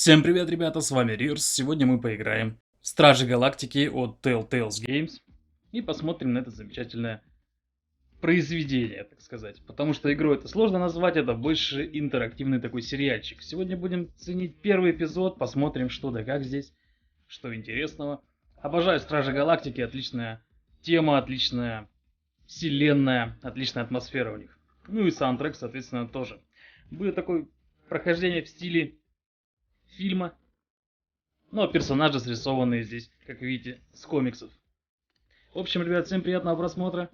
Всем привет, ребята, с вами Reerz. Сегодня мы поиграем в Стражи Галактики от Telltale Games и посмотрим на это замечательное произведение, так сказать. Потому что игру это сложно назвать, это больше интерактивный такой сериальчик. Сегодня будем ценить первый эпизод, посмотрим что да как здесь, что интересного. Обожаю Стражи Галактики, отличная тема, отличная вселенная, отличная атмосфера у них. Ну и саундтрек, соответственно, тоже. Будет такое прохождение в стиле фильма. Ну, а персонажи срисованные здесь, как видите, с комиксов. В общем, ребят, всем приятного просмотра.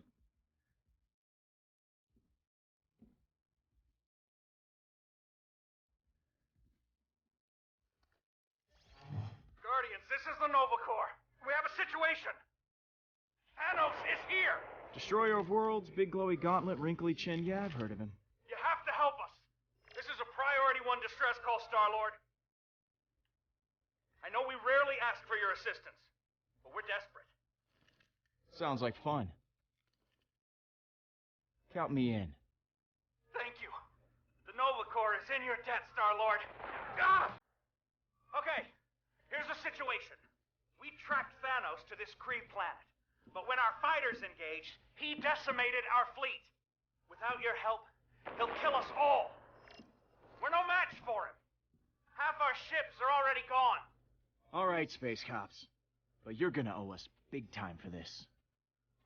Guardians, this is the Nova Corps. We have a situation. Thanos is here. Destroyer of Worlds, big glowy gauntlet, wrinkly chin. Yeah, I've heard of him. You have to help us. This is a priority 1 distress call, Star-Lord. I know we rarely ask for your assistance, but we're desperate. Sounds like fun. Count me in. Thank you. The Nova Corps is in your debt, Star-Lord. Ah! Okay, here's the situation. We tracked Thanos to this Kree planet, but when our fighters engaged, he decimated our fleet. Without your help, he'll kill us all. We're no match for him. Half our ships are already gone. All right, space cops. But you're gonna owe us big time for this.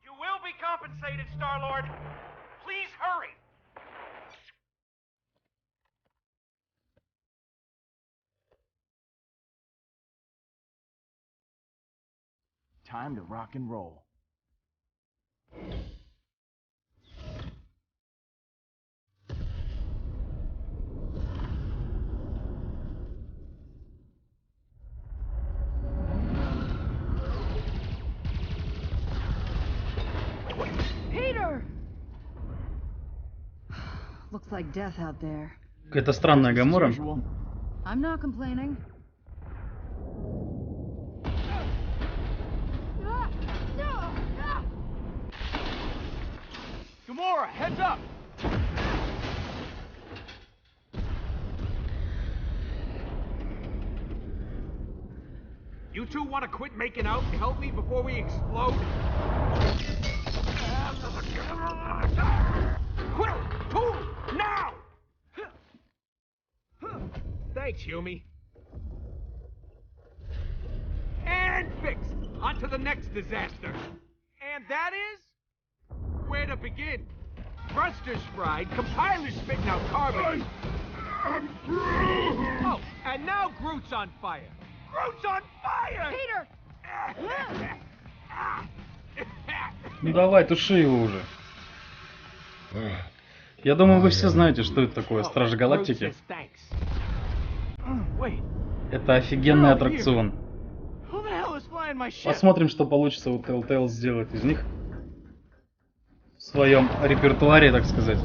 You will be compensated, Star-Lord. Please hurry. Time to rock and roll. Peter! Looks like death out there. Какая-то странная Гамора. Usual. I'm not complaining. Gamora, heads up! You two want to quit making out and help me before we explode? Quick! Two! Now! Thanks, Yumi. And fixed! On to the next disaster. And that is? Where to begin? Thrusters fried, compilers spitting out carbon. Oh, and now Groot's on fire. Groot's on fire! Peter! Ну давай, туши его уже. Я думаю, вы все знаете, что это такое Стражи Галактики. Wait, Это офигенный аттракцион. who the hell is flying my ship? Посмотрим, что получится у Telltale сделать из них в своем репертуаре, так сказать.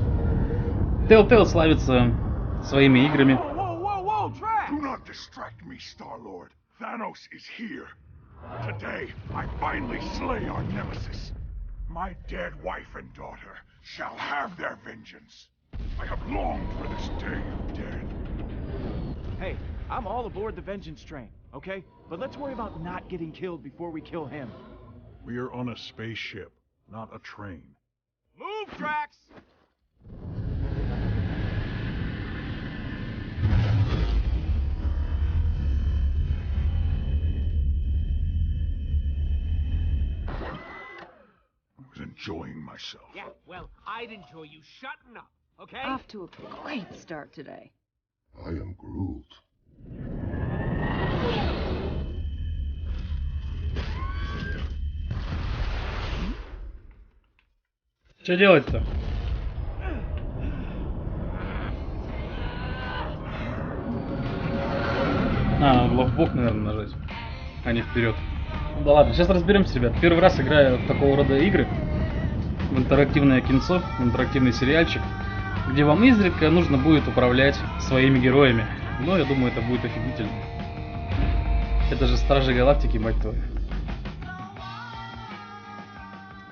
Telltale славится своими играми. Whoa, Drax! Do not distract me, Star-Lord. Thanos is here. Today, I finally slay our nemesis. My dead wife and daughter shall have their vengeance. I have longed for this day of death. Hey, I'm all aboard the vengeance train, okay? But let's worry about not getting killed before we kill him. We are on a spaceship, not a train. Move, Drax! I was enjoying myself. Yeah, well, I'd enjoy you shutting up, okay? Off to a great start today. I am Groot. Что делать-то? А, надо в бок, наверное, нажать, а не вперед. Ну да ладно, сейчас разберемся, ребят. Первый раз играю в такого рода игры, в интерактивное кинцо, в интерактивный сериальчик, где вам изредка нужно будет управлять своими героями. Но я думаю, это будет офигительно. Это же Стражи Галактики, мать твою.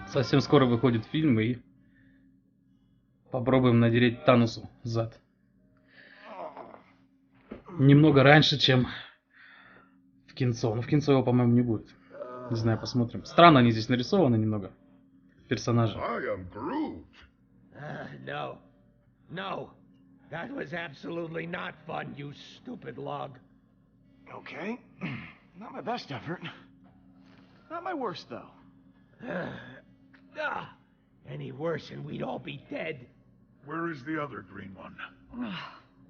Совсем скоро выходит фильм, и попробуем надереть Танусу зад. Немного раньше, чем в кинцо. Но в кинцо его, по-моему, не будет. Не знаю, посмотрим. Странно они здесь нарисованы немного. Персонажи. I am Groot. No. No. That was absolutely not fun, you stupid log. Okay. Not my best effort. Not my worst, though. Any worse and we'd all be dead. Where is the other green one?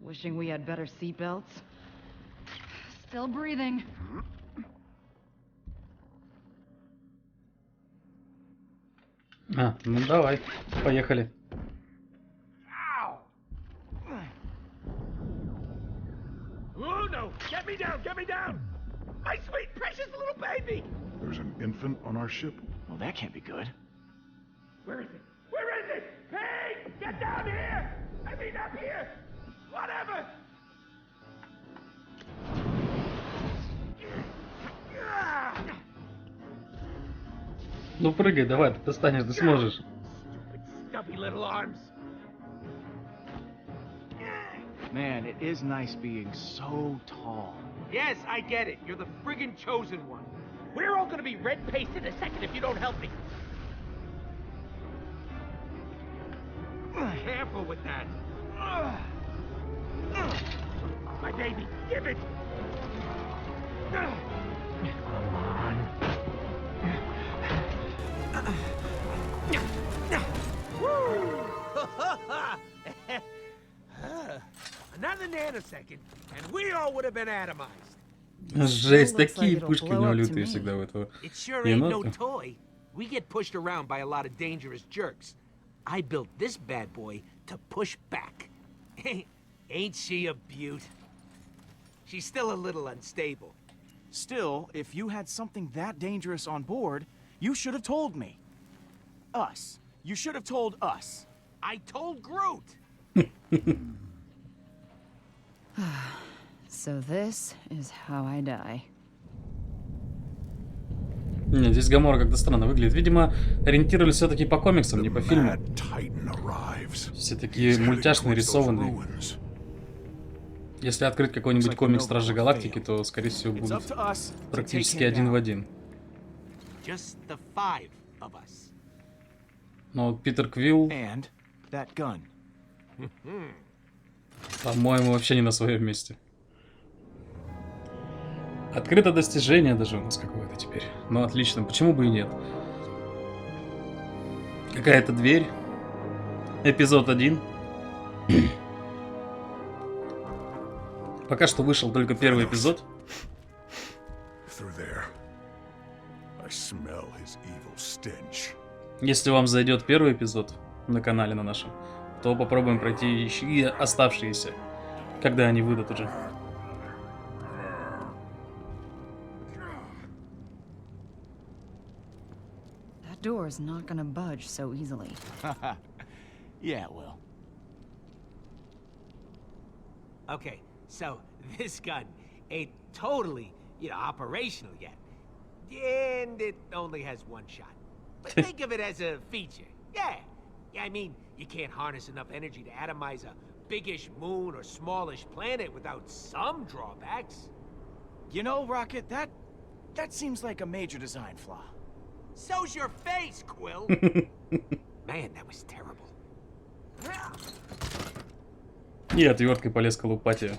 Wishing we had better seatbelts. Still breathing. Ну давай, поехали. Ow! Oh no! Get me down! Get me down! My sweet, precious little baby! There's an infant on our ship. Well, that can't be good. Where is it? Where is it? Hey! Get down here! I mean up here! Whatever! Ну прыгай, давай, ты достанешь, ты сможешь. Stubby little arms. Man, it is nice being so tall. Yes, I get it. You're the friggin' chosen one. We're all gonna be red-paced in a second if you don't help me. Careful with that. My baby, give it. Come on. Woo! Another nanosecond, and we all would have been atomized. Жесть, Looks такие like it'll пушки у blow него up to лютые me. всегда у этого It sure ain't no енота. toy. We get pushed around by a lot of dangerous jerks. I built this bad boy to push back. Ain't she a beaut? She's still a little unstable. Still, if you had something that dangerous on board, you should have told me. Us. You should have told us. I told Groot. So this is how I die. Не, здесь Гамора как-то странно выглядит. Видимо, ориентировались все-таки по комиксам, не по фильму. Mad Titan arrives. Все такие мультяшные, рисованные. Если открыть какой-нибудь комикс Стражи Галактики, то, скорее всего, It's будут up to us to take практически him один в down. один. Just the 5 of us. Но вот Питер Квилл, And that gun. по-моему, вообще не на своем месте. Открыто достижение даже у нас какое-то теперь. Ну, отлично. Почему бы и нет? Какая-то дверь. Эпизод 1. Пока что вышел только первый эпизод. Through there. I smell his evil stench. Если вам зайдет первый эпизод на канале на нашем, то попробуем пройти еще и оставшиеся, когда они выйдут уже. That door is not gonna budge so easily. Yeah, it will. Okay, so this gun ain't totally, operational yet. And it only has one shot. But think of it as a feature. Yeah. I mean, you can't harness enough energy to atomize a biggish moon or smallish planet without some drawbacks. You know, Rocket, that seems like a major design flaw. So's your face, Quill. Man, that was terrible. И отверткой полез колупать ее.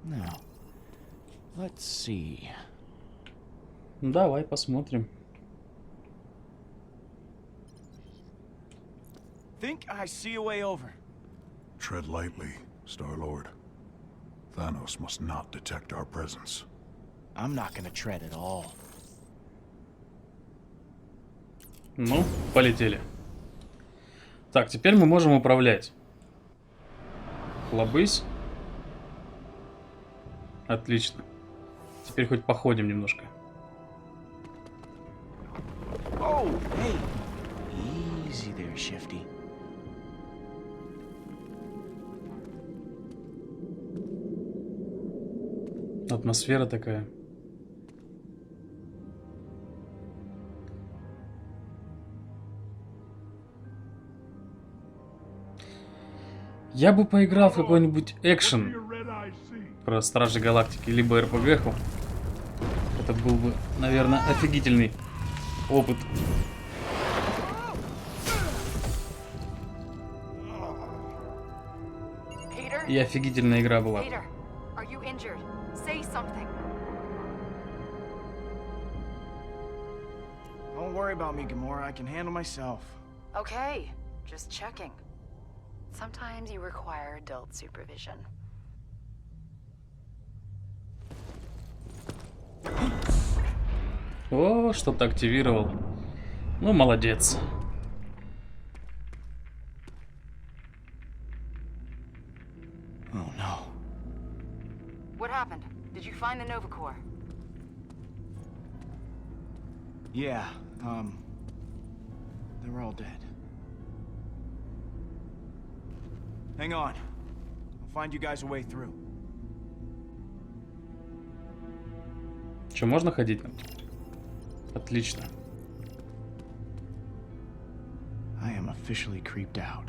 Now, let's see. Давай посмотрим. Think I see a way over. Tread lightly, Star-Lord. Thanos must not detect our presence. I'm not gonna tread at all. Ну, полетели. Так, теперь мы можем управлять. Лобысь. Отлично. Теперь хоть походим немножко. Oh, hey. Easy there, Shifty. Атмосфера такая. Я бы поиграл в какой-нибудь экшен Your red eyes see. про Стражи Галактики, либо РПГ-ху. Это был бы, наверное, офигительный опыт. Peter? И офигительная игра была. Peter, are you injured? Say something. Don't worry about me, Gamora. I can handle myself. Okay, just checking. Sometimes you require adult supervision. О, что-то активировал. Ну, молодец. Oh no. What happened? Did you find the Nova Corps? Yeah, they were all dead. Hang on. I'll find you guys a way through. Че, можно ходить нам? Отлично. I am officially creeped out.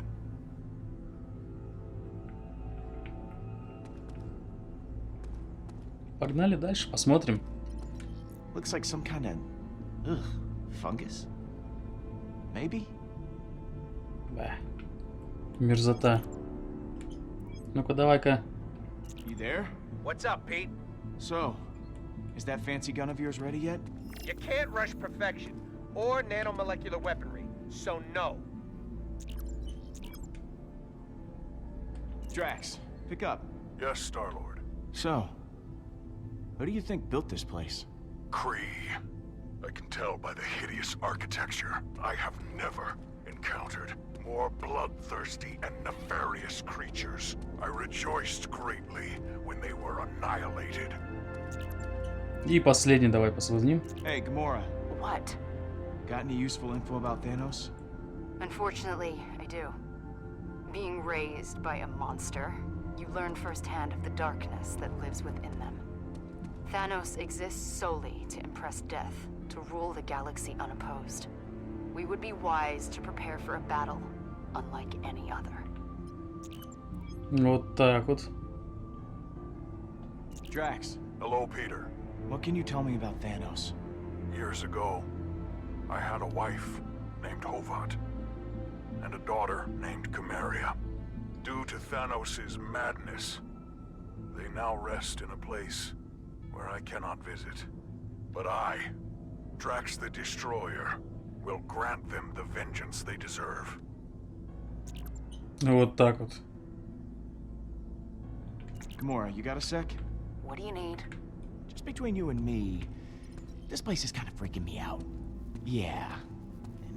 Погнали дальше, посмотрим. Looks like some kind of fungus? Maybe? Да. Мерзота. Ну-ка, давай-ка. You there? What's up, Pete? So, is that fancy gun of yours ready yet? You can't rush perfection or nanomolecular weaponry, so no. Drax, pick up. Yes, Star-Lord. So, who do you think built this place? Kree. I can tell by the hideous architecture. I have never encountered more bloodthirsty and nefarious creatures. I rejoiced greatly when they were annihilated. И последний давай посвозним. Hey, Gamora, What? got any useful info about Thanos? Unfortunately, I do. Being raised by a monster, you learn firsthand of the darkness that lives within them. Thanos exists solely to impress death, to rule the galaxy unopposed. We would be wise to prepare for a battle unlike any other. Вот так вот. Drax, Hello, Peter. what can you tell me about Thanos? Years ago, I had a wife named Hovat and a daughter named Chimeria. Due to Thanos' madness, they now rest in a place where I cannot visit. But I, Drax the Destroyer, will grant them the vengeance they deserve. Вот так вот. Gamora, you got a sec? What do you need? Just between you and me, this place is kind of freaking me out. Yeah,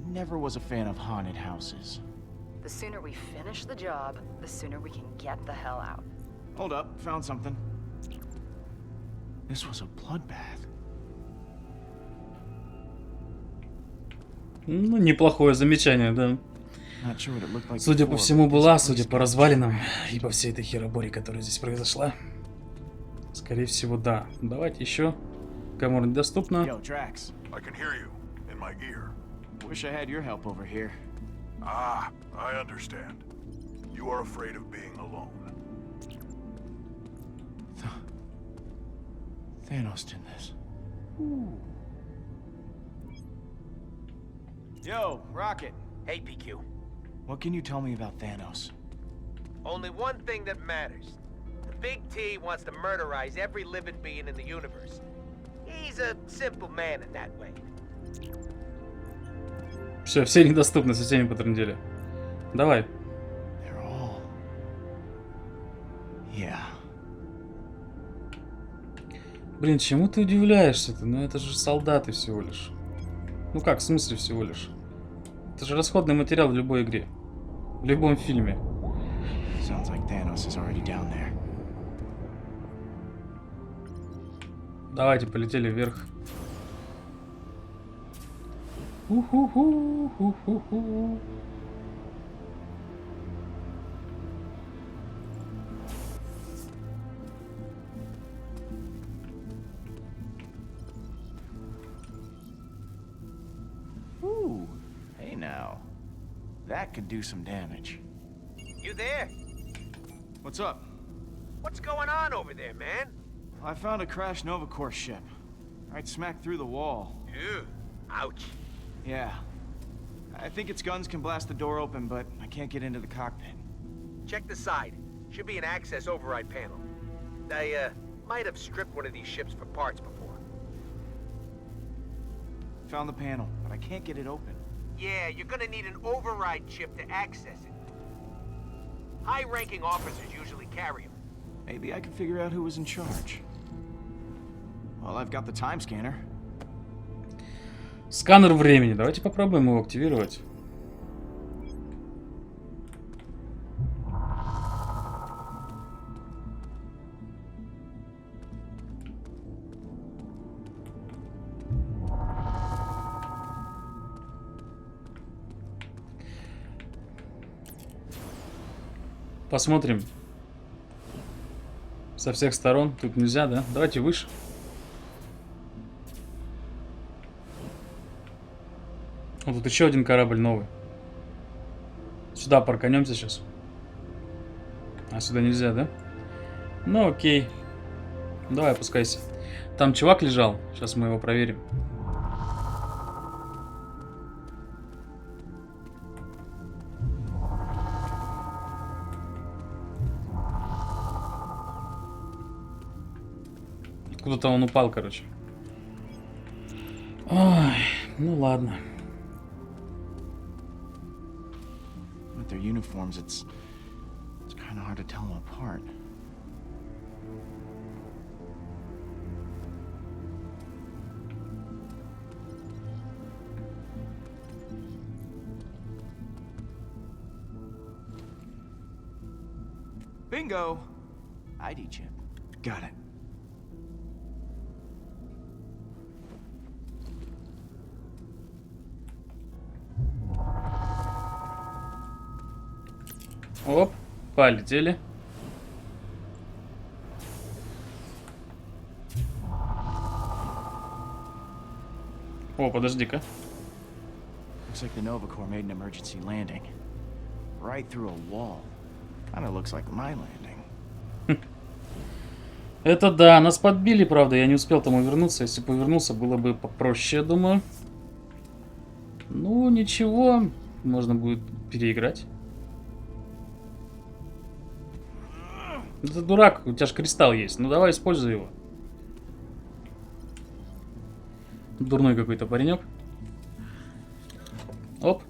never was a fan of haunted houses. The sooner we finish the job, the sooner we can get the hell out. Hold up, found something. This was a bloodbath. Ну, неплохое замечание, да. Not sure what it looked like Судя по before, всему, but this была, place судя по got развалинам и по всей этой хероборе, которая здесь произошла. Скорее всего, да. Давайте еще. Кому недоступно. Yo, Drax. I can hear you in my ear. Wish I had your help over here. Ah, I understand. You are afraid of being alone. Thanos did this. Yo, Rocket. Hey, PQ. What can you tell me about Thanos? Only one thing that matters. The Big T wants to murderize every living being in the universe. He's a simple man in that way. Все недоступны, со всеми потрындели. Давай. They're all... Yeah. Блин, чему ты удивляешься-то? Ну это же солдаты всего лишь. Ну как, в смысле всего лишь? Это же расходный материал в любой игре. В любом фильме. Sounds like Thanos is already down there. Давайте, полетели вверх. Уху-ху-ху-ху-ху. Ooh, hey now. That could do some damage. You there? What's up? What's going on over there, man? I found a crashed Nova Corps ship. Right smack through the wall. Ew. Ouch. Yeah. I think its guns can blast the door open, but I can't get into the cockpit. Check the side. Should be an access override panel. I, might have stripped one of these ships for parts before. Found the panel, but I can't get it open. Yeah, you're gonna need an override chip to access it. High-ranking officers usually carry them. Maybe I can figure out who was in charge. Well, I've got the time scanner. Сканер времени. Давайте попробуем его активировать. Посмотрим. Со всех сторон. Тут нельзя, да? Давайте выше. Вот тут еще один корабль новый. Сюда парканемся сейчас. А сюда нельзя, да? Ну окей. Давай, опускайся. Там чувак лежал. Сейчас мы его проверим. Куда-то он упал, короче. Ой, ну ладно. With their uniforms, it's kind of hard to tell them apart. Bingo! ID chip. Got it. Оп, полетели. О, подожди-ка. Looks like the Nova Corps made an emergency landing. Right through a wall. Kinda looks like my landing. Это да, нас подбили, правда, я не успел там увернуться. Если бы увернулся, было бы попроще, я думаю. Ну, ничего, можно будет переиграть. Это дурак, у тебя же кристалл есть. Ну давай, используй его. Дурной какой-то паренек. Оп.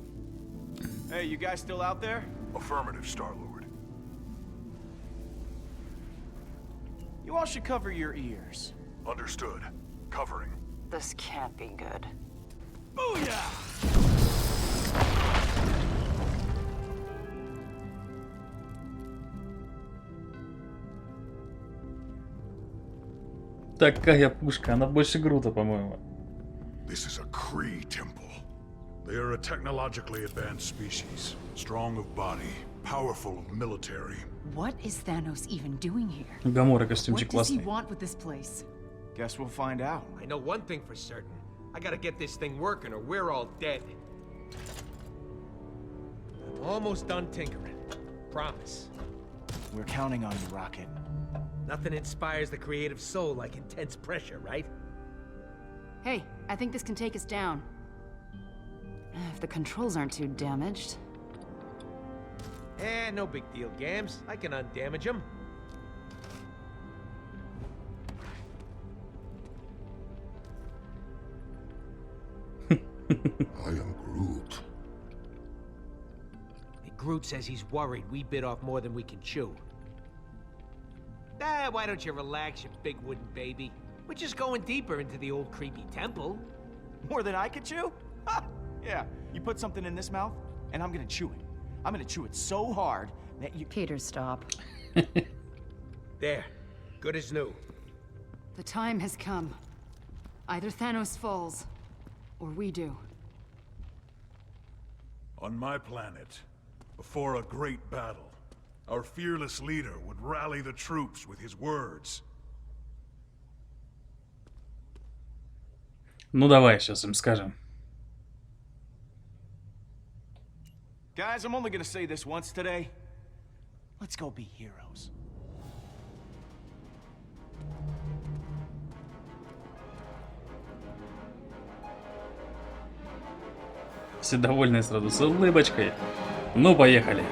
Hey, you guys still out there? Affirmative, Star-Lord. You all should cover your ears. Understood. Covering. This can't be good. Booyah! Такая пушка, она больше Грута, по-моему. This is a Kree temple. They are a technologically advanced species. Strong of body, powerful of military. What is Thanos even doing here? Гамора костюмчик What does he классный. want with this place? Guess we'll find out. I know one thing for certain. I gotta get this thing working or we're all dead. I'm almost done tinkering. Promise. We're counting on you, Rocket. Nothing inspires the creative soul like intense pressure, right? Hey, I think this can take us down. If the controls aren't too damaged. Eh, no big deal, Gams. I can undamage them. I am Groot. Groot says he's worried we bit off more than we can chew. Ah, why don't you relax, you big wooden baby? We're just going deeper into the old creepy temple. More than I could chew? Ha! Yeah, you put something in this mouth, and I'm gonna chew it. I'm gonna chew it so hard that you... Peter, stop. There. Good as new. The time has come. Either Thanos falls, or we do. On my planet, before a great battle, our fearless leader would rally the troops with his words. Ну давай, сейчас им скажем. Guys, I'm only gonna say this once today. Let's go be heroes. Все довольные сразу, с улыбочкой. Ну, поехали.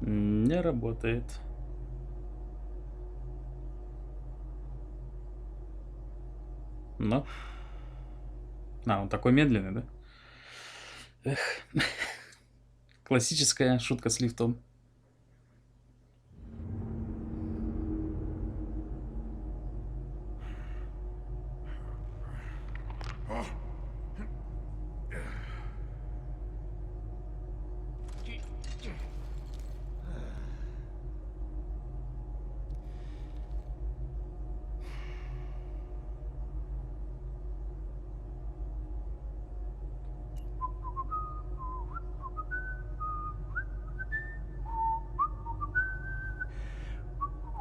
Не работает. Но. Он такой медленный, да? Эх. Классическая шутка с лифтом.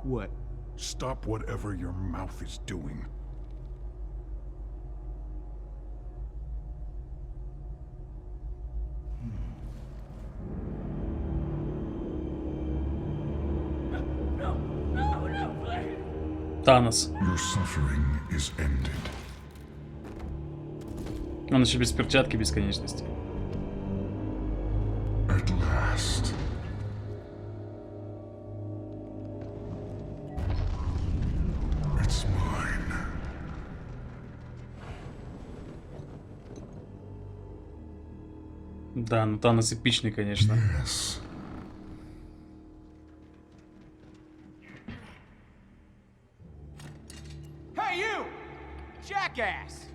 What? Stop whatever your mouth is doing. Танос. Your suffering is ended. Он еще без перчатки бесконечности. At last. It's mine. Да, ну Танос эпичный, конечно. Yes. Hey, you! Jackass!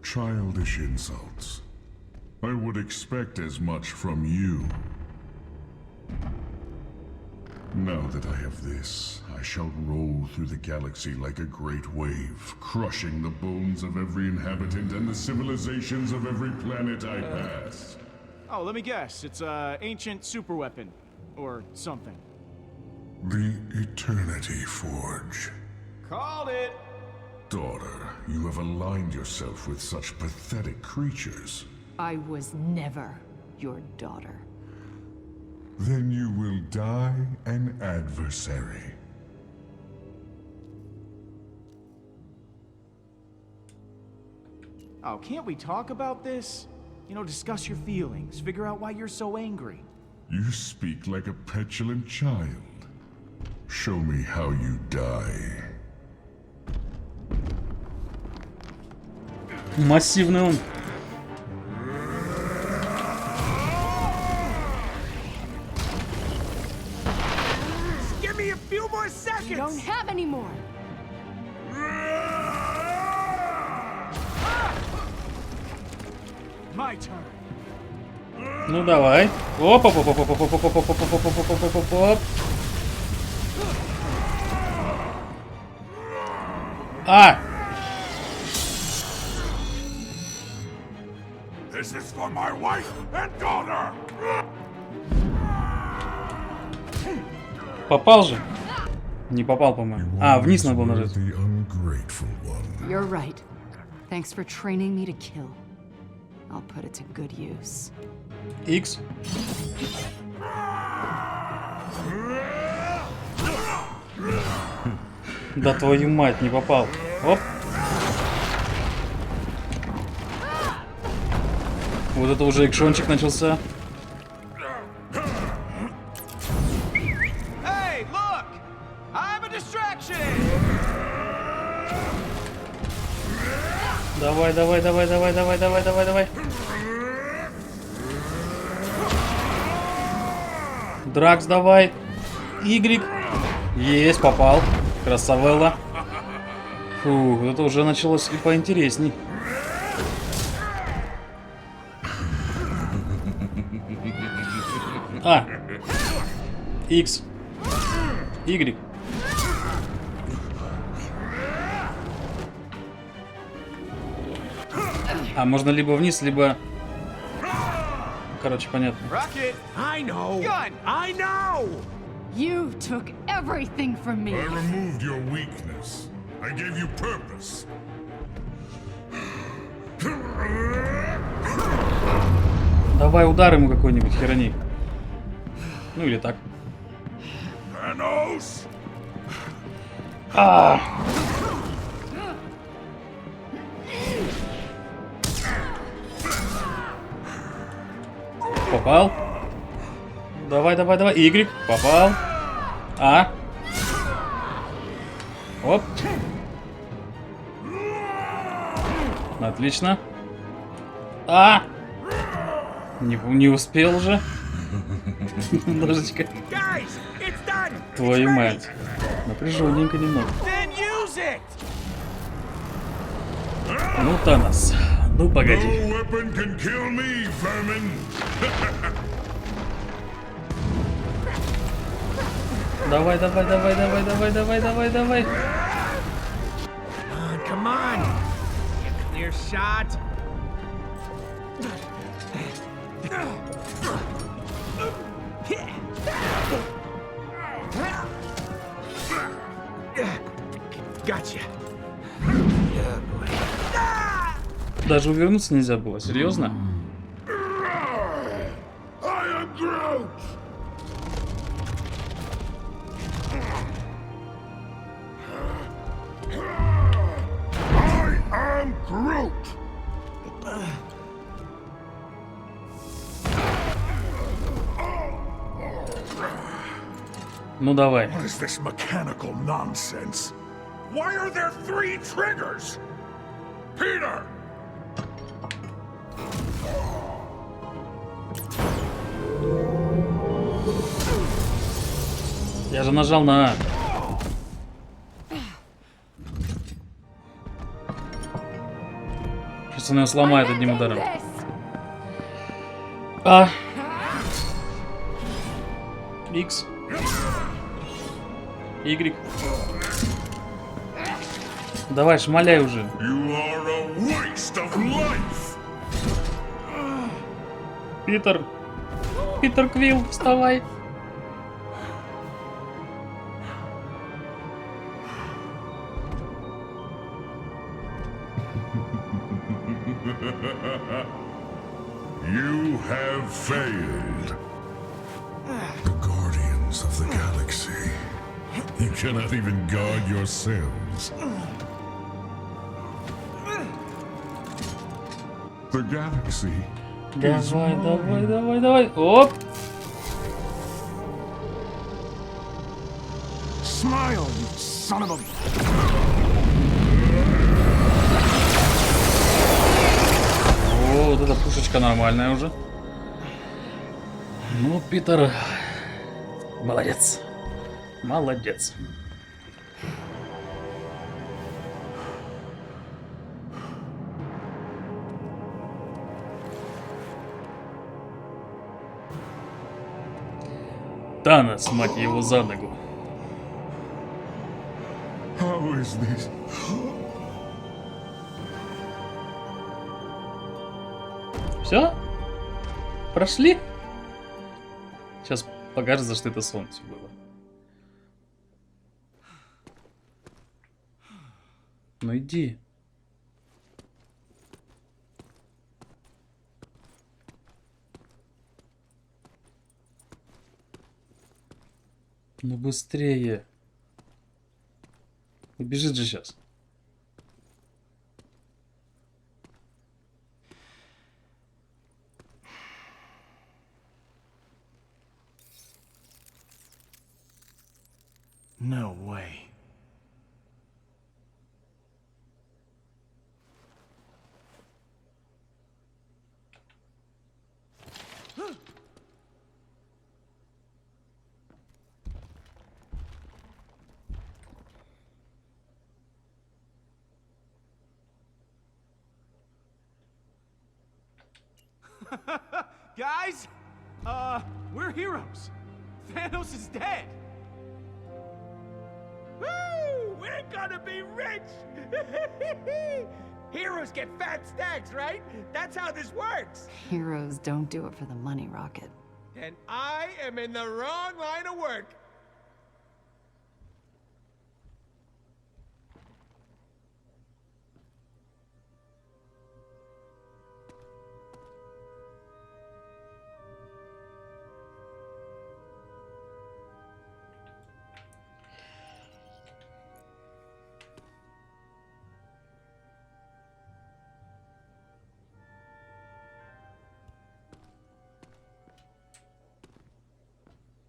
Childish insults. I would expect as much from you. Now that I have this, I shall roll through the galaxy like a great wave, crushing the bones of every inhabitant and the civilizations of every planet I pass. Oh, let me guess. It's a ancient superweapon. Or something. The Eternity Forge. Called it! Daughter, you have aligned yourself with such pathetic creatures. I was never your daughter. Then you will die an adversary. Oh, can't we talk about this? You know, discuss your feelings, figure out why you're so angry. You speak like a petulant child. Show me how you die. Массивный он. Give me a few more You seconds! don't have any more. My turn. Ну давай. Оп, оп, оп, оп, оп, оп, оп, оп, оп, оп, оп, оп, оп, оп, оп, оп, оп. А! This is for my wife and daughter! Попал же? Не попал, по-моему. А, вниз надо было нажать. The ungrateful one. You're right. Thanks for training me to kill. I'll put it to good use. X. Да твою мать, не попал. Оп. Вот это уже экшончик начался. Hey, look! I'm a distraction! Давай, давай, давай, давай, давай, давай, давай, давай. Дракс, давай. Y. Есть, попал. Красавелла. Фу, вот это уже началось и поинтересней. А. X. Y. А, можно либо вниз, либо... Короче, понятно. Rocket! I know! Gun! I know! You took everything from me. I removed your weakness. I gave you purpose. Давай удар ему какой-нибудь, херани. Ну или так. Thanos! А! Попал. Давай, давай, давай. Y. Попал. А. Оп. Отлично. А! Не успел же. Немножечко. Guys, it's done. Твою мать. Напряженненько немного. Then use it. Ну, Танос. Ну, погоди. No weapon can kill me, vermin! Давай, давай, давай, давай, давай, давай, давай, давай. Come on. Clear shot. Gotcha. Даже увернуться нельзя было, серьезно? I am Groot! I am Groot! Ну давай. What is this mechanical nonsense? Why are there 3 triggers? Peter! Я же нажал на А. Сейчас он ее сломает одним ударом. А. X. Y. Давай, шмаляй уже. You are a waste of life! Питер. Питер Квилл, вставай. You have failed. The guardians of the galaxy. You cannot even guard yourselves. The galaxy. Давай, давай, давай, давай. Оп. Smile, you son of a... О, вот эта пушечка нормальная уже. Ну, Питер, молодец. Молодец. Танос, мать его, за ногу. How is this? Все? Прошли? Сейчас покажется, что это сон все было. Ну иди. Ну быстрее. Убежит же сейчас. No way. Guys, we're heroes. Thanos is dead. Woo! We're gonna be rich! Heroes get fat stacks, right? That's how this works. Heroes don't do it for the money, Rocket. And I am in the wrong line of work.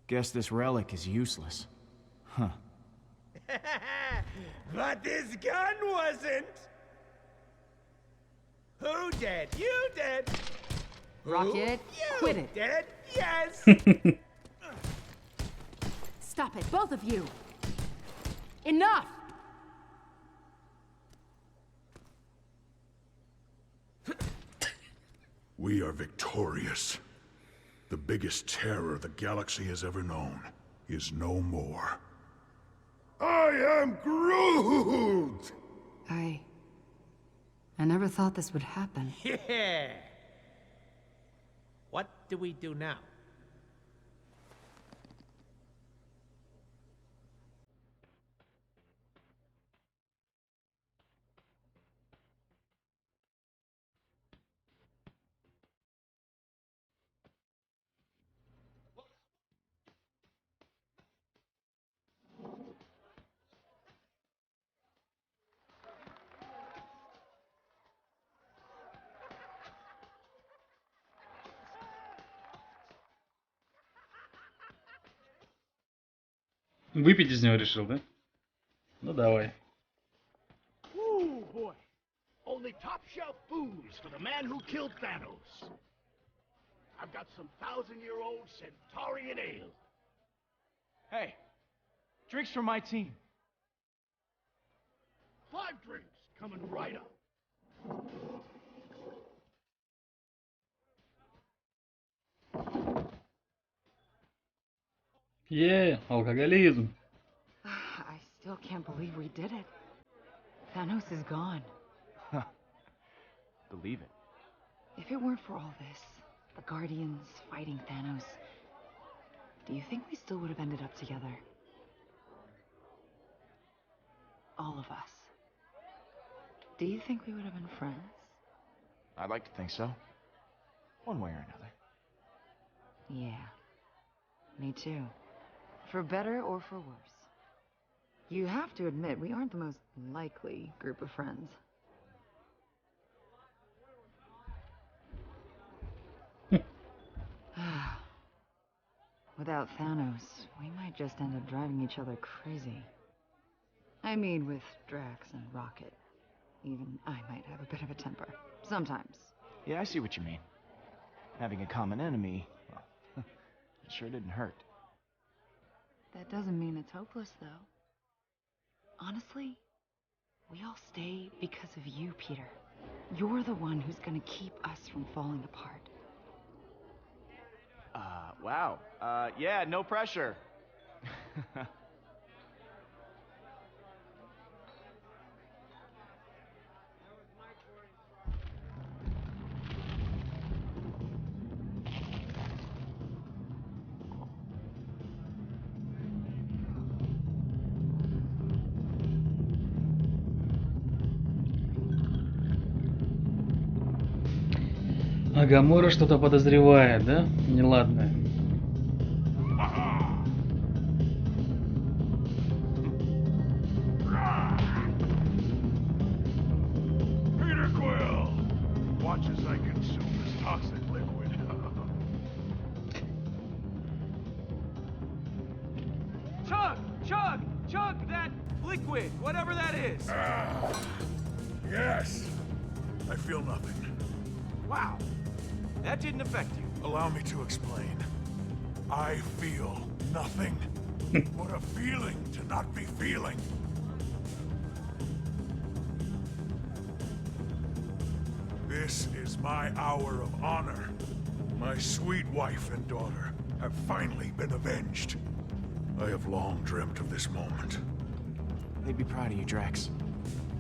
Guess this relic is useless. Huh. But this gun wasn't. Who did? You did. Rocket, You quit it. did? Yes. Stop it, both of you. Enough! We are victorious. The biggest terror the galaxy has ever known is no more. I am Groot! I never thought this would happen. Yeah. What do we do now? Выпить из него решил, да? Ну давай. Ooh, boy. Only top-shelf booze for the man who killed Thanos. I've got some 1,000-year-old Centaurian ale. Hey, drinks for my team. 5 drinks coming right up. Алкоголизм. I still can't believe we did it. Thanos is gone. Believe it. If it weren't for all this, the Guardians fighting Thanos, do you think we still would have ended up together? All of us. Do you think we would have been friends? I'd like to think so. One way or another. Yeah. Me too. For better or for worse. You have to admit, we aren't the most likely group of friends. Without Thanos, we might just end up driving each other crazy. I mean, with Drax and Rocket. Even I might have a bit of a temper. Sometimes. Yeah, I see what you mean. Having a common enemy, well, it sure didn't hurt. That doesn't mean it's hopeless, though. Honestly, we all stay because of you, Peter. You're the one who's gonna keep us from falling apart. Wow. Yeah, no pressure. А Гамора что-то подозревает, да? Неладное. Peter Quill! Watch as I consume this toxic liquid. Chug that liquid, whatever that is. Yes! I feel nothing. Wow. That didn't affect you. Allow me to explain. I feel nothing. What a feeling to not be feeling. This is my hour of honor. My sweet wife and daughter have finally been avenged. I have long dreamt of this moment. They'd be proud of you, Drax.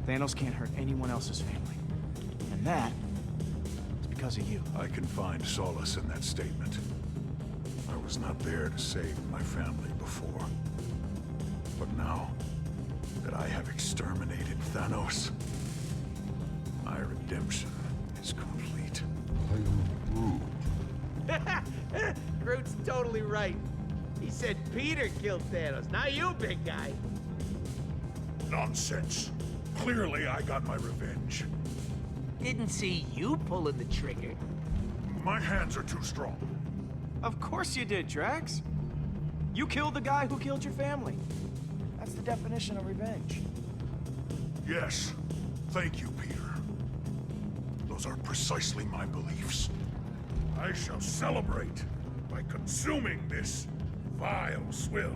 Thanos can't hurt anyone else's family. And that is because of you. I can find solace in that statement. I was not there to save my family before. But now that I have exterminated Thanos, my redemption is complete. I am Groot. Groot's totally right. He said Peter killed Thanos, not you, big guy. Nonsense. Clearly I got my revenge. Didn't see you pulling the trigger. My hands are too strong. Of course you did, Drax. You killed the guy who killed your family. That's the definition of revenge. Yes. Thank you, Peter. Those are precisely my beliefs. I shall celebrate by consuming this vile swill.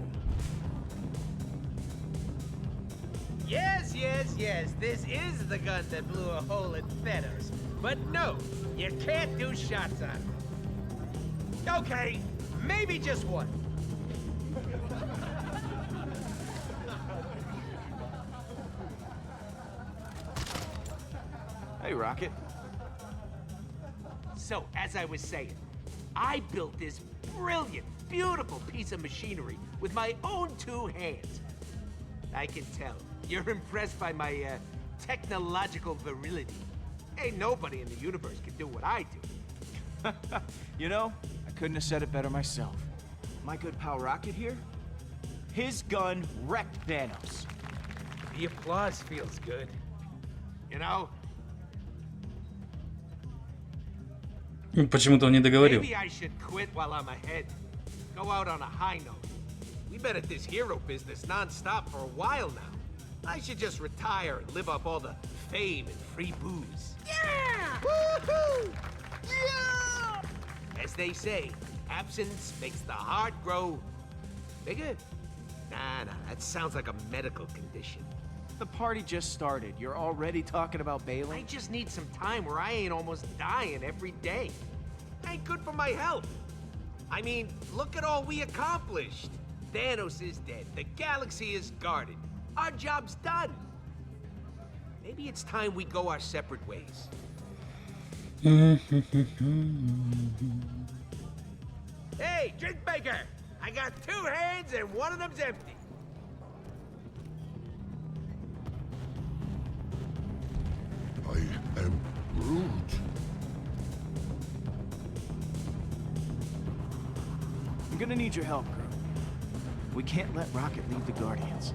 Yes, yes, yes, this is the gun that blew a hole in Thanos. But no, you can't do shots on it. Okay, maybe just one. Hey, Rocket. So, as I was saying, I built this brilliant, beautiful piece of machinery with my own 2 hands. I can tell you're impressed by my technological virility. Ain't nobody in the universe can do what I do. You know, I couldn't have said it better myself. My good pal Rocket here, his gun wrecked Thanos. The applause feels good. You know, Почему-то он не договорил. maybe I should quit while I'm ahead. Go out on a high note. We've been at this hero business non-stop for a while now. I should just retire and live off all the fame and free booze. Yeah! Woohoo! Yeah! As they say, absence makes the heart grow bigger. Nah, that sounds like a medical condition. The party just started. You're already talking about I bailing? just need some time where I ain't almost dying every day. Ain't good for my health. I mean, look at all we accomplished. Thanos is dead. The galaxy is guarded. Our job's done. Maybe it's time we go our separate ways. Hey, drink maker! I got 2 hands and one of them's empty. I am Groot. I'm gonna need your help, Groot. We can't let Rocket leave the Guardians.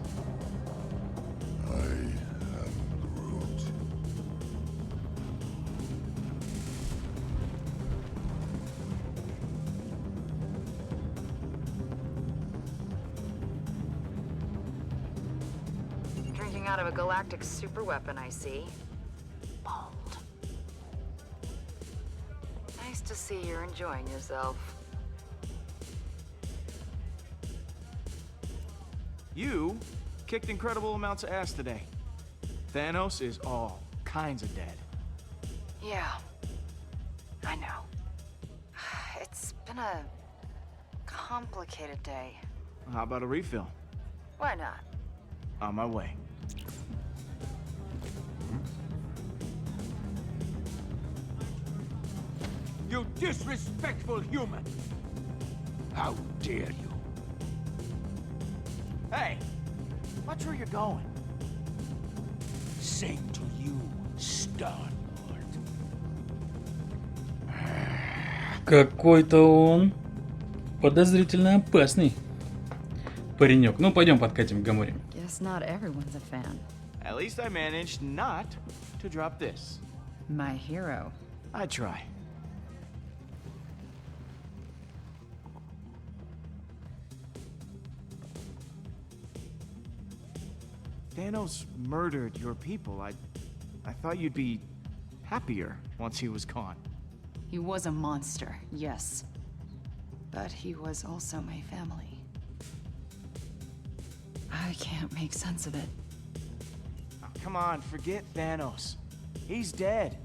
I am Groot. Drinking out of a galactic superweapon, I see. Bold. Nice to see you're enjoying yourself. You kicked incredible amounts of ass today. Thanos is all kinds of dead. Yeah, I know. It's been a complicated day. How about a refill? Why not? On my way. You disrespectful human! How dare you? Hey, watch where you're going. Same to you, Star-Lord. Какой-то он подозрительно опасный паренек. Ну, пойдем подкатим к Гаморе. Guess not everyone's a fan. At least I managed not to drop this. My hero. I try. Thanos murdered your people. I thought you'd be happier once he was gone. He was a monster, yes. But he was also my family. I can't make sense of it. Oh, come on, forget Thanos. He's dead.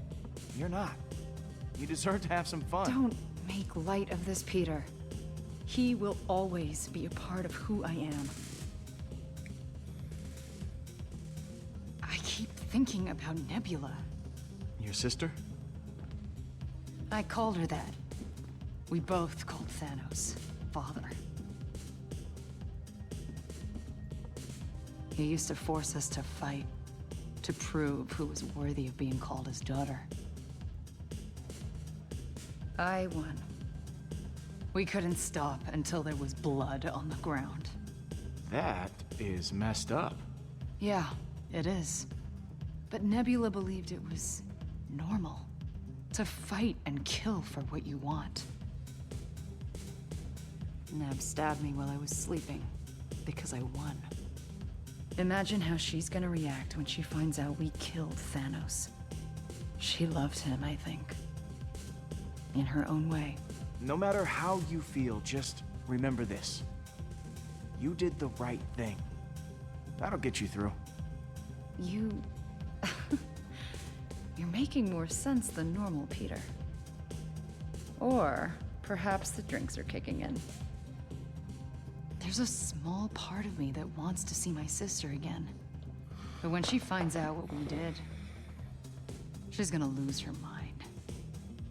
You're not. You deserve to have some fun. Don't make light of this, Peter. He will always be a part of who I am. I keep thinking about Nebula. Your sister? I called her that. We both called Thanos father. He used to force us to fight, to prove who was worthy of being called his daughter. I won. We couldn't stop until there was blood on the ground. That is messed up. Yeah, it is. But Nebula believed it was normal. To fight and kill for what you want. Nab stabbed me while I was sleeping, because I won. Imagine how she's gonna react when she finds out we killed Thanos. She loved him, I think. In her own way. No matter how you feel, just remember this. You did the right thing. That'll get you through. You... You're making more sense than normal, Peter. Or perhaps the drinks are kicking in. There's a small part of me that wants to see my sister again. But when she finds out what we did, she's gonna lose her mind.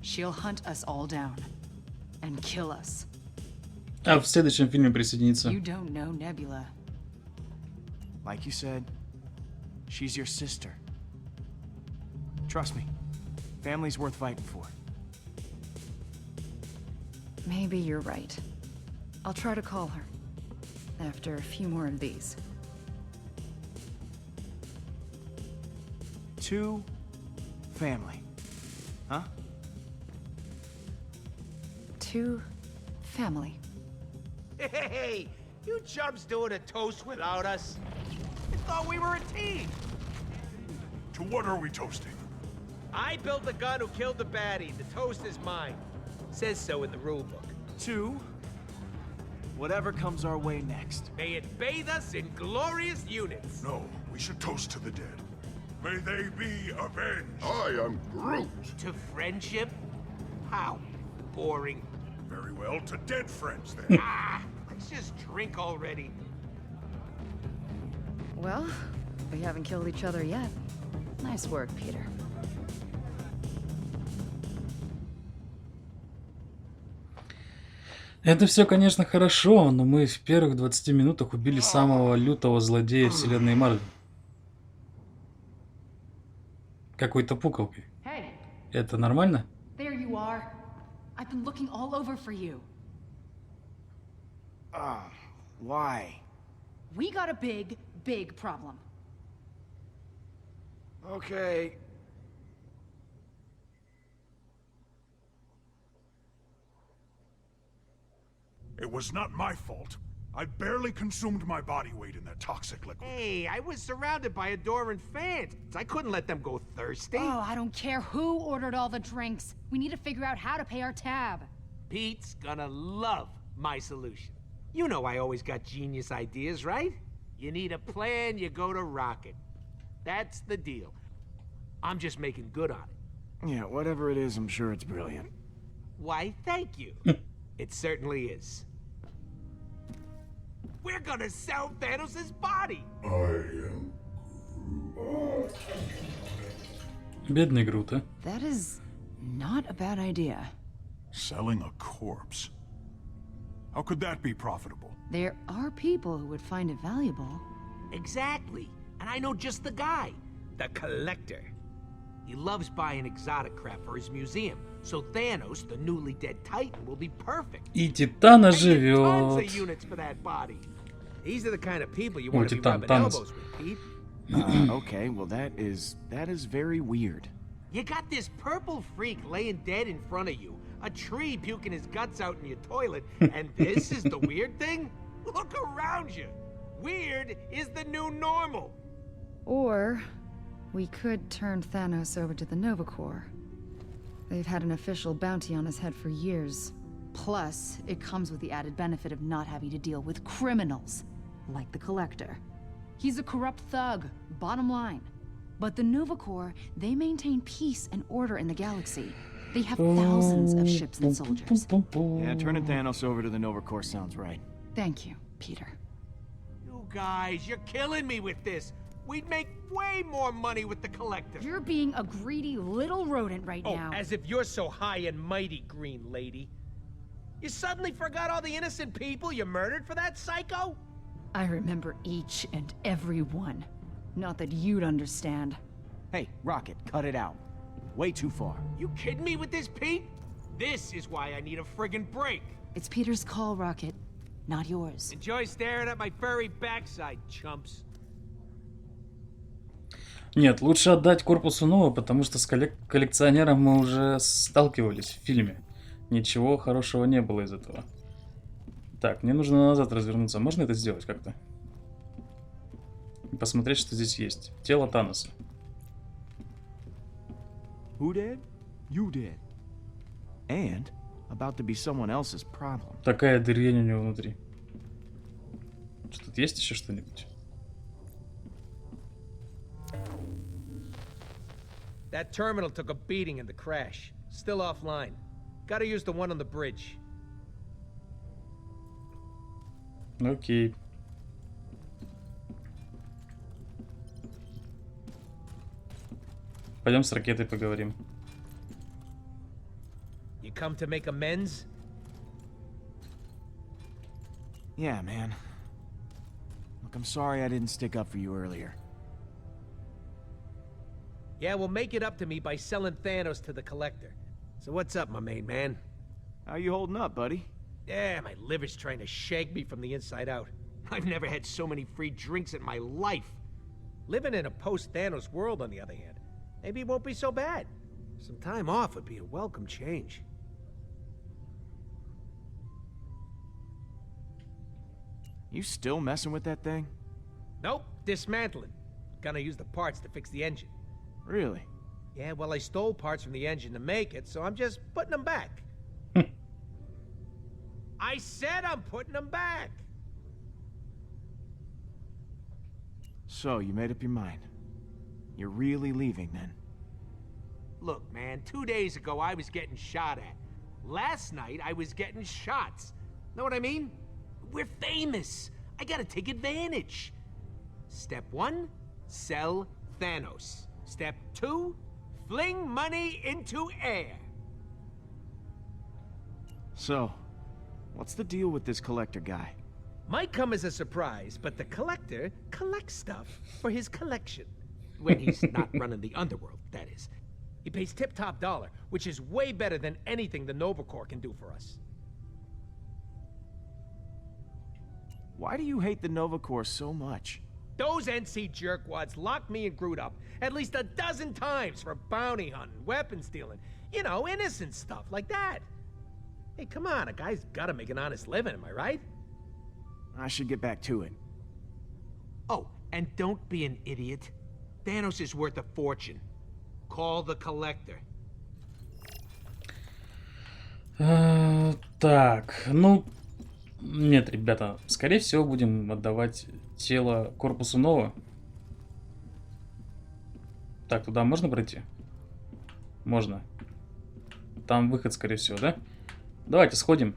She'll hunt us all down and kill us. А в следующем фильме присоединится. You don't know Nebula. Like you said, she's your sister. Trust me, family's worth fighting for. Maybe you're right. I'll try to call her. After a few more of these. To family. Huh? To family. Hey, you chumps doing a toast without us? I thought we were a team. To what are we toasting? I built the gun who killed the baddie. The toast is mine. Says so in the rule book. To whatever comes our way next. May it bathe us in glorious units. No, we should toast to the dead. May they be avenged. I am Groot. To friendship? How boring. Very well, to dead friends then. Let's just drink already. Well, we haven't killed each other yet. Nice work, Peter. Это все, конечно, хорошо, но мы в первых 20 минутах убили самого лютого злодея вселенной Марвел. Какой-то пуколкой. Hey, Это нормально? there you are. I've been looking all over for you. Why? We got a big, big problem. Okay. It was not my fault. I barely consumed my body weight in that toxic liquid. Hey, I was surrounded by adoring fans. I couldn't let them go thirsty. Oh, I don't care who ordered all the drinks. We need to figure out how to pay our tab. Pete's gonna love my solution. You know I always got genius ideas, right? You need a plan, you go to Rocket. That's the deal. I'm just making good on it. Yeah, whatever it is, I'm sure it's brilliant. Why, thank you. It certainly is. We're gonna sell Thanos' body! Бедный Грут, а? That is not a bad idea. Selling a corpse? How could that be profitable? There are people who would find it valuable. Exactly. And I know just the guy. The Collector. He loves buying exotic crap for his museum. So Thanos, the newly dead Titan, will be perfect. И Титана I get tons живет. of units for that body. These are the kind of people you Ой, want to be Титан, rubbing Танос. elbows with, Pete. Okay, well that is very weird. You got this purple freak laying dead in front of you, a tree puking his guts out in your toilet, and this is the weird thing? Look around you. Weird is the new normal. Or we could turn Thanos over to the Nova Corps. They've had an official bounty on his head for years. Plus, it comes with the added benefit of not having to deal with criminals, like the Collector. He's a corrupt thug, bottom line. But the Nova Corps, they maintain peace and order in the galaxy. They have thousands of ships and soldiers. Yeah, turning Thanos over to the Nova Corps sounds right. Thank you, Peter. You guys, you're killing me with this. We'd make way more money with the Collector. You're being a greedy little rodent right Oh, now. as if you're so high and mighty, Green Lady. You suddenly forgot all the innocent people you murdered for that psycho? I remember each and every one. Not that you'd understand. Hey, Rocket, cut it out. Way too far. You kidding me with this, Pete? This is why I need a friggin' break. It's Peter's call, Rocket, not yours. Enjoy staring at my furry backside, chumps. Нет, лучше отдать корпусу Нова, потому что с коллекционером мы уже сталкивались в фильме. Ничего хорошего не было из этого. Так, мне нужно назад развернуться. Можно это сделать как-то? И посмотреть, что здесь есть. Тело Таноса. Who dead? You dead. And about to be someone else's problem. Такая дрянь у него внутри. Что тут есть еще что-нибудь? That terminal took a beating in the crash. Still offline. Gotta use the one on the bridge. Окей. Пойдем с ракетой поговорим. You come to make amends? Yeah, man. Look, I'm sorry I didn't stick up for you earlier. Yeah, well, make it up to me by selling Thanos to the Collector. So what's up, my main man? How you holding up, buddy? Yeah, my liver's trying to shake me from the inside out. I've never had so many free drinks in my life. Living in a post-Thanos world, on the other hand, maybe it won't be so bad. Some time off would be a welcome change. You still messing with that thing? Nope, dismantling. Gonna use the parts to fix the engine. Really? Yeah, well, I stole parts from the engine to make it, so I'm just putting them back. I said I'm putting them back! So, you made up your mind. You're really leaving, then? Look, man, 2 days ago I was getting shot at. Last night I was getting shots. Know what I mean? We're famous. I gotta take advantage. Step 1, sell Thanos. Step 2, fling money into air. So, what's the deal with this collector guy? Might come as a surprise, but the Collector collects stuff for his collection. When he's not running the underworld, that is. He pays tip-top dollar, which is way better than anything the Nova Corps can do for us. Why do you hate the Nova Corps so much? Those NC jerkwads locked me and Groot up at least a dozen times for bounty hunting, weapon stealing, you know, innocent stuff like that. Hey, come on, a guy's gotta make an honest living, am I right? I should get back to it. Oh, and don't be an idiot. Thanos is worth a fortune. Call the Collector. Так, ну... Нет, ребята, скорее всего будем отдавать тело корпусу Нова. Так, туда можно пройти? Можно. Там выход, скорее всего, да? Давайте сходим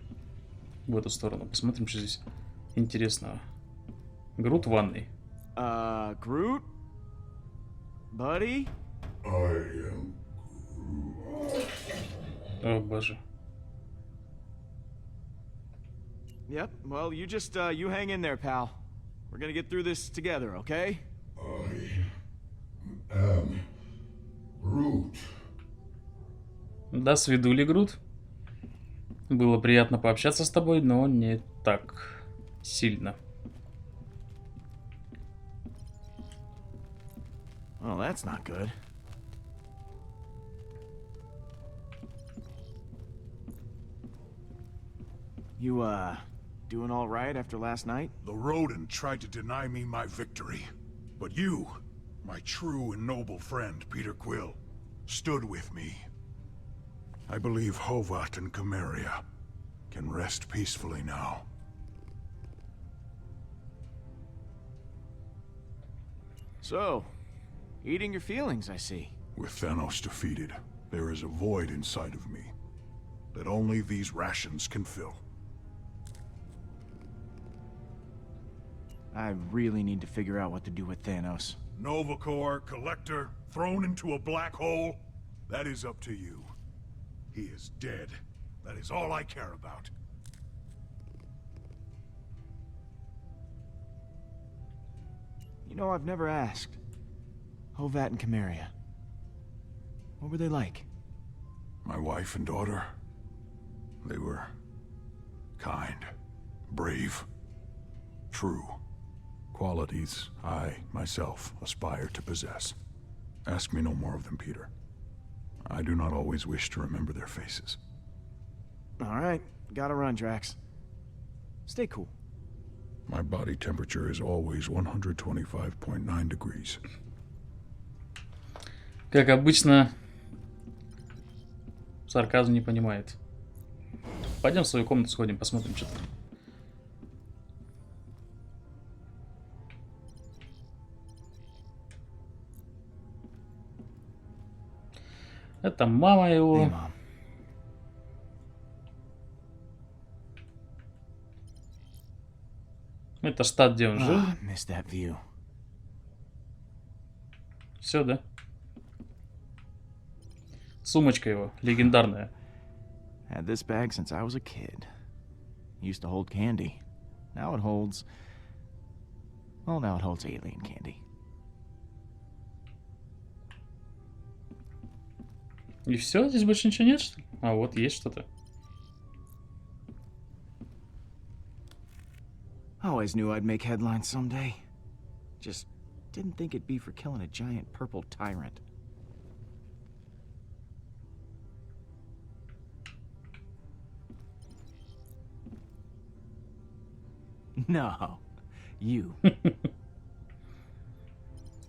в эту сторону, посмотрим, что здесь интересного. Грут в ванной. Groot? Buddy? О, боже. Yep, well, you just, you hang in there, pal. We're gonna get through this together, okay? Groot. Да, свидули, Грут. Было приятно пообщаться с тобой, но не так сильно. Well, that's not good. You, doing all right after last night? The rodent tried to deny me my victory. But you, my true and noble friend, Peter Quill, stood with me. I believe Hovat and Cameria can rest peacefully now. So, eating your feelings, I see. With Thanos defeated, there is a void inside of me that only these rations can fill. I really need to figure out what to do with Thanos. Nova Corps, Collector, thrown into a black hole? That is up to you. He is dead. That is all I care about. You know, I've never asked. Hovat and Cameria. What were they like? My wife and daughter, they were kind, brave, true. Qualities I, myself, aspire to possess. Ask me no more of them, Peter. I do not always wish to remember their faces. All right, gotta run, Drax. Stay cool. My body temperature is always 125.9 degrees. Как обычно, сарказм не понимает. Пойдем в свою комнату сходим, посмотрим, что там. Это мама Hey, его. Mom. Это штат, где он жил. Missed that view. Все, да? Сумочка его, легендарная. Had this bag since I was a kid. Used to hold candy. Now it holds... Well, now it holds alien candy. И все? Здесь больше ничего нет, что ли? А вот есть что-то. Always knew I'd make headlines someday. Just didn't think it'd be for killing a giant purple tyrant. No, you.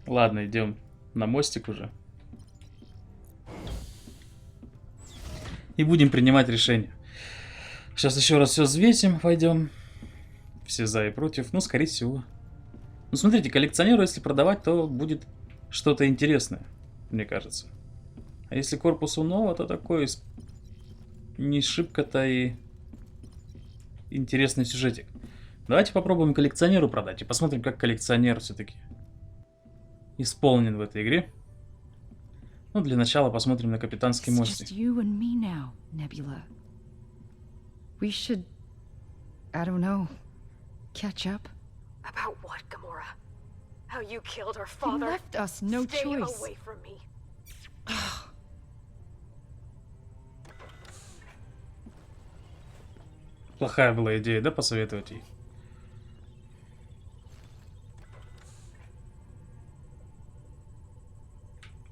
Ладно, идем на мостик уже. И будем принимать решение. Сейчас еще раз все взвесим, пойдем. Все за и против. Ну, скорее всего. Ну, смотрите, коллекционеру, если продавать, то будет что-то интересное, мне кажется. А если корпусу нового, то такой не шибко-то и интересный сюжетик. Давайте попробуем коллекционеру продать и посмотрим, как коллекционер все-таки исполнен в этой игре. Ну, для начала посмотрим на капитанский It's мостик. just you and me now, Nebula. We should, I don't know, catch up. About what, Gamora? How you killed our You father? left us no Stay choice. away from me. Плохая была идея, да, посоветовать ей?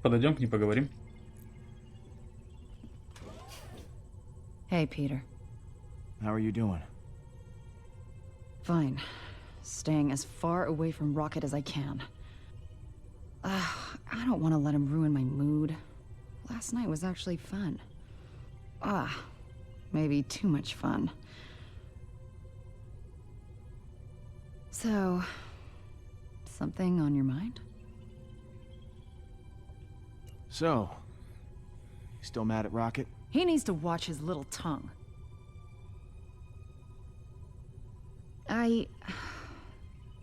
Подойдем к ней, поговорим. Hey, Peter. How are you doing? Fine. Staying as far away from Rocket as I can. I don't want to let him ruin my mood. Last night was actually fun. Maybe too much fun. So, something on your mind? So, you still mad at Rocket? He needs to watch his little tongue. I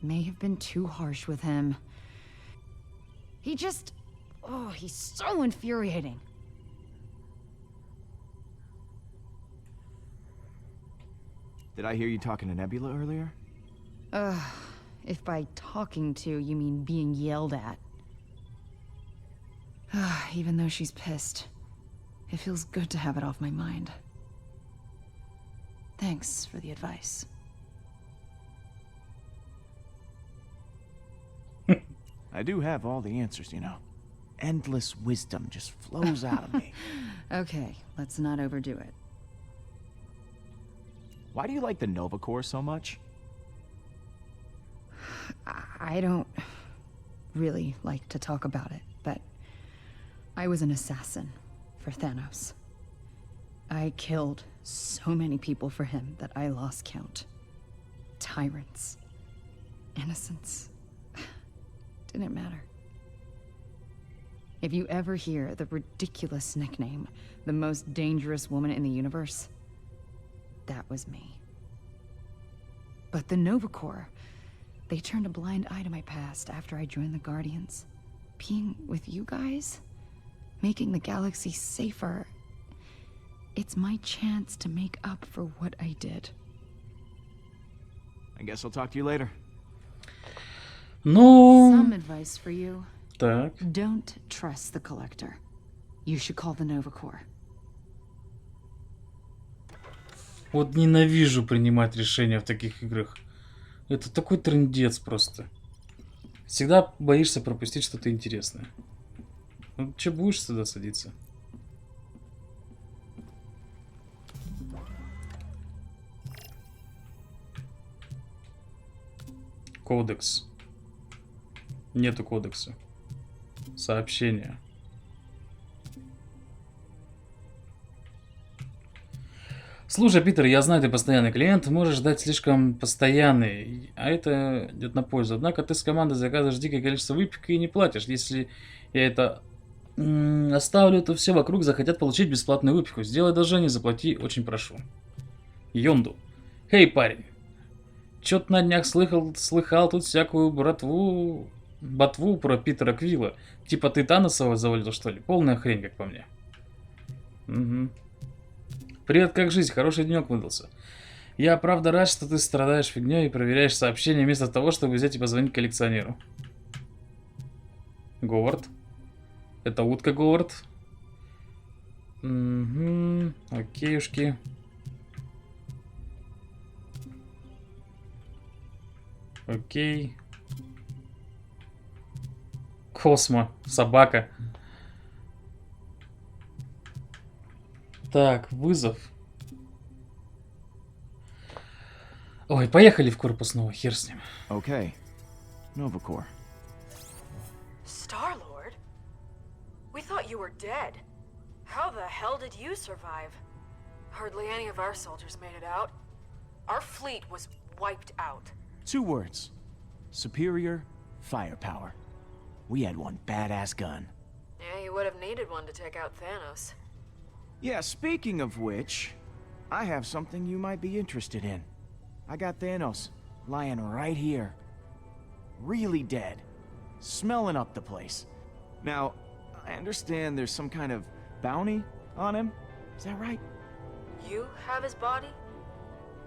may have been too harsh with him. He just... Oh, he's so infuriating. Did I hear you talking to Nebula earlier? If by talking to you mean being yelled at. Even though she's pissed, it feels good to have it off my mind. Thanks for the advice. I do have all the answers, you know. Endless wisdom just flows out of me. Okay, let's not overdo it. Why do you like the Nova Corps so much? I don't really like to talk about it, but I was an assassin for Thanos. I killed so many people for him that I lost count. Tyrants. Innocents. Didn't matter. If you ever hear the ridiculous nickname, the most dangerous woman in the universe, that was me. But the Nova Corps, they turned a blind eye to my past after I joined the Guardians. Being with you guys, making the galaxy safer, it's my chance to make up for what I did. I guess I'll talk to you later. Ну, Some advice for you. так. Don't trust the Collector. You should call the Nova Corps. Вот ненавижу принимать решения в таких играх. Это такой трындец просто. Всегда боишься пропустить что-то интересное. Ну, че будешь сюда садиться? Кодекс. Нету кодекса. Сообщение. Слушай, Питер, я знаю, ты постоянный клиент, можешь ждать слишком постоянный, а это идет на пользу. Однако ты с командой заказываешь дикое количество выпивки и не платишь. Если я это оставлю, то все вокруг захотят получить бесплатную выпивку. Сделай одолжение, заплати, очень прошу. Йонду. Хей, парень. Чё-то на днях слыхал тут всякую ботву про Питера Квилла. Типа ты Таноса завалил, что ли? Полная хрень, как по мне. Угу. Привет, как жизнь? Хороший денек выдался. Я правда рад, что ты страдаешь фигней и проверяешь сообщения вместо того, чтобы взять и позвонить коллекционеру. Говард. Это утка Говард. Угу. Окейушки. Окей. Космо. Собака. Так, вызов. Ой, поехали в корпус снова, хер с ним. Okay. Nova Corps. Star-Lord? We thought you were dead. How the hell did you survive? Hardly any of our soldiers made it out. Our fleet was wiped out. 2 words. Superior firepower. We had one badass gun. Yeah, you would have needed one to take out Thanos. Yeah, speaking of which, I have something you might be interested in. I got Thanos lying right here. Really dead. Smelling up the place. Now, I understand there's some kind of bounty on him. Is that right? You have his body?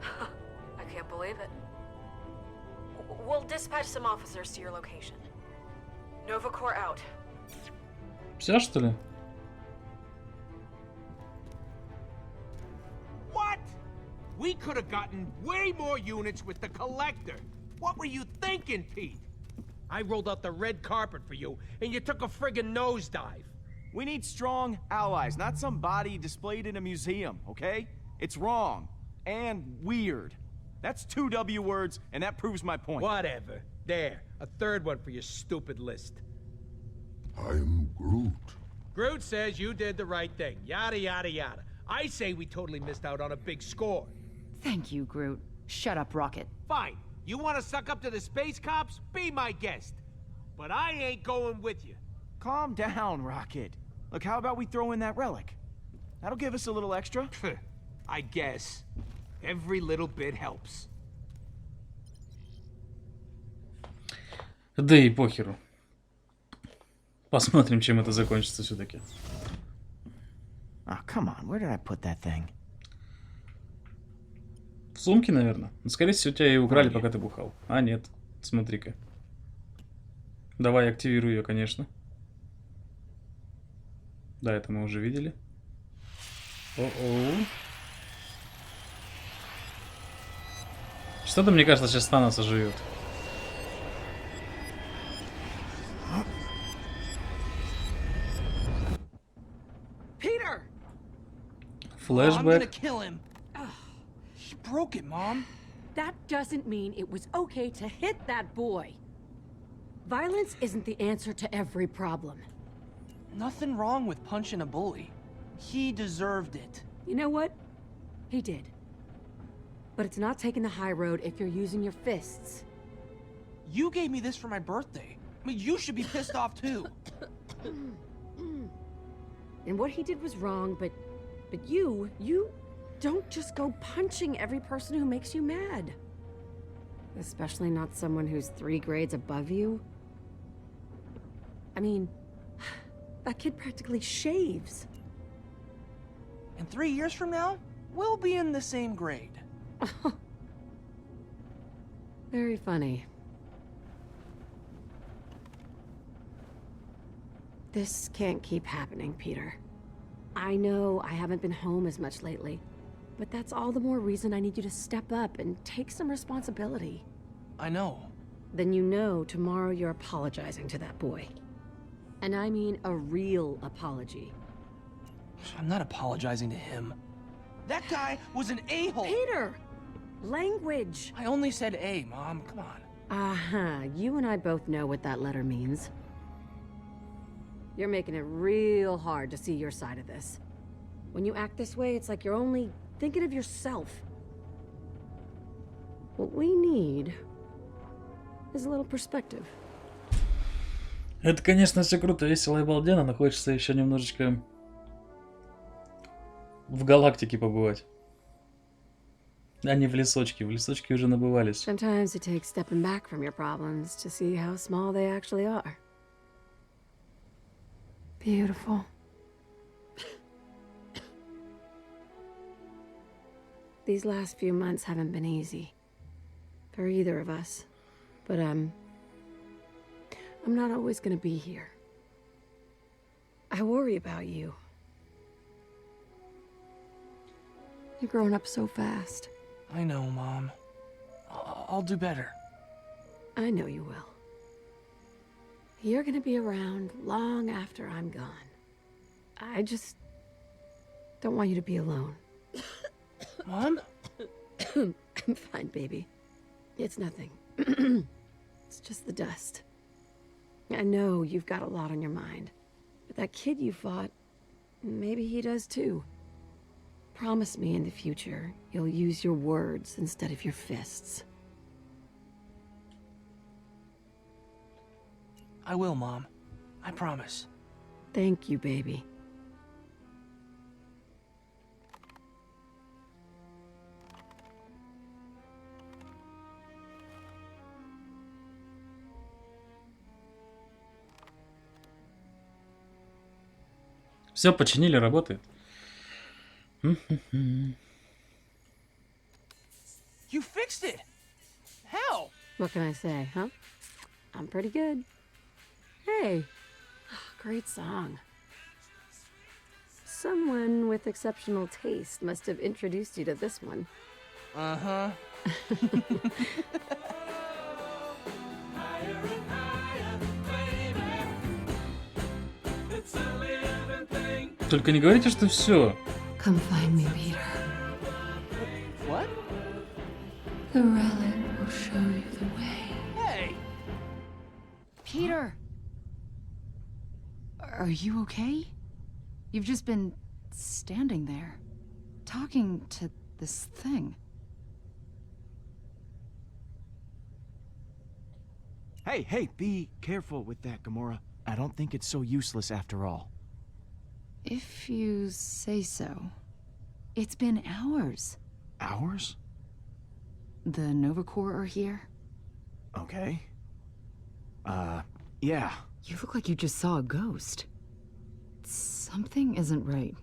I can't believe it. We'll dispatch some officers to your location. Nova Corps out. Вся, что ли? What? We could have gotten way more units with the collector. What were you thinking, Pete? I rolled out the red carpet for you, and you took a friggin' nosedive. We need strong allies, not some body displayed in a museum, okay? It's wrong. And weird. That's 2 W words, and that proves my point. Whatever. There, a third one for your stupid list. I'm Groot. Groot says you did the right thing. Yada, yada, yada. I say we totally missed out on a big score. Thank you, Groot. Shut up, Rocket. Fine. You want to suck up to the space cops? Be my guest. But I ain't going with you. Calm down, Rocket. Look, how about we throw in that relic? That'll give us a little extra. I guess. Every little bit helps. Да и похеру. Посмотрим, чем это закончится все-таки. Oh, come on, where did I put that thing? В сумке, наверное. Ну, скорее всего, тебя и украли, пока ты бухал. А, нет. Смотри-ка. Давай, активируй ее, конечно. Да, это мы уже видели. О-оу. Что-то, мне кажется, сейчас Танос оживет. Peter! Flashback. I'm gonna kill him. He broke it, Mom. That doesn't mean it was okay to hit that boy. Violence isn't the answer to every problem. Nothing wrong with punching a bully. He deserved it. You know what? He did. But it's not taking the high road if you're using your fists. You gave me this for my birthday. I mean, you should be pissed off too. And what he did was wrong, but you don't just go punching every person who makes you mad. Especially not someone who's 3 grades above you. I mean, that kid practically shaves. And 3 years from now, we'll be in the same grade. Very funny. This can't keep happening, Peter. I know I haven't been home as much lately, but that's all the more reason I need you to step up and take some responsibility. I know. Then you know tomorrow you're apologizing to that boy. And I mean a real apology. I'm not apologizing to him. That guy was an a-hole. Peter! Language! I only said A, Mom. Come on. You and I both know what that letter means. You're making it real hard to see your side of this. When you act this way, it's like you're only thinking of yourself. What we need is a little perspective. Это, конечно, все круто, весело и обалденно, но хочется еще немножечко в галактике побывать. А не в лесочке. В лесочке уже набывались. Sometimes it takes stepping back from your problems to see how small they actually are. Beautiful. These last few months haven't been easy for either of us, but I'm not always gonna be here. I worry about you. You're growing up so fast. I know, Mom. I'll do better. I know you will. You're gonna be around long after I'm gone. I just don't want you to be alone. Mom? I'm fine, baby. It's nothing. It's just the dust. I know you've got a lot on your mind. But that kid you fought, maybe he does too. Promise me in the future you'll use your words instead of your fists. I will, Mom. I promise. Thank you, baby. Все, починили, работает. You fixed it! How? What can I say, huh? I'm pretty good. Hey, great song. Someone with exceptional taste must have introduced you to this one. Uh-huh. Только не говорите, что все. Come find me, Peter. What? The relic will show you the way. Hey! Peter! Are you okay? You've just been standing there, talking to this thing. Hey, be careful with that, Gamora. I don't think it's so useless after all. If you say so. It's been hours. Hours? The Nova Corps are here. Okay. Yeah. You look like you just saw a ghost. Something isn't right.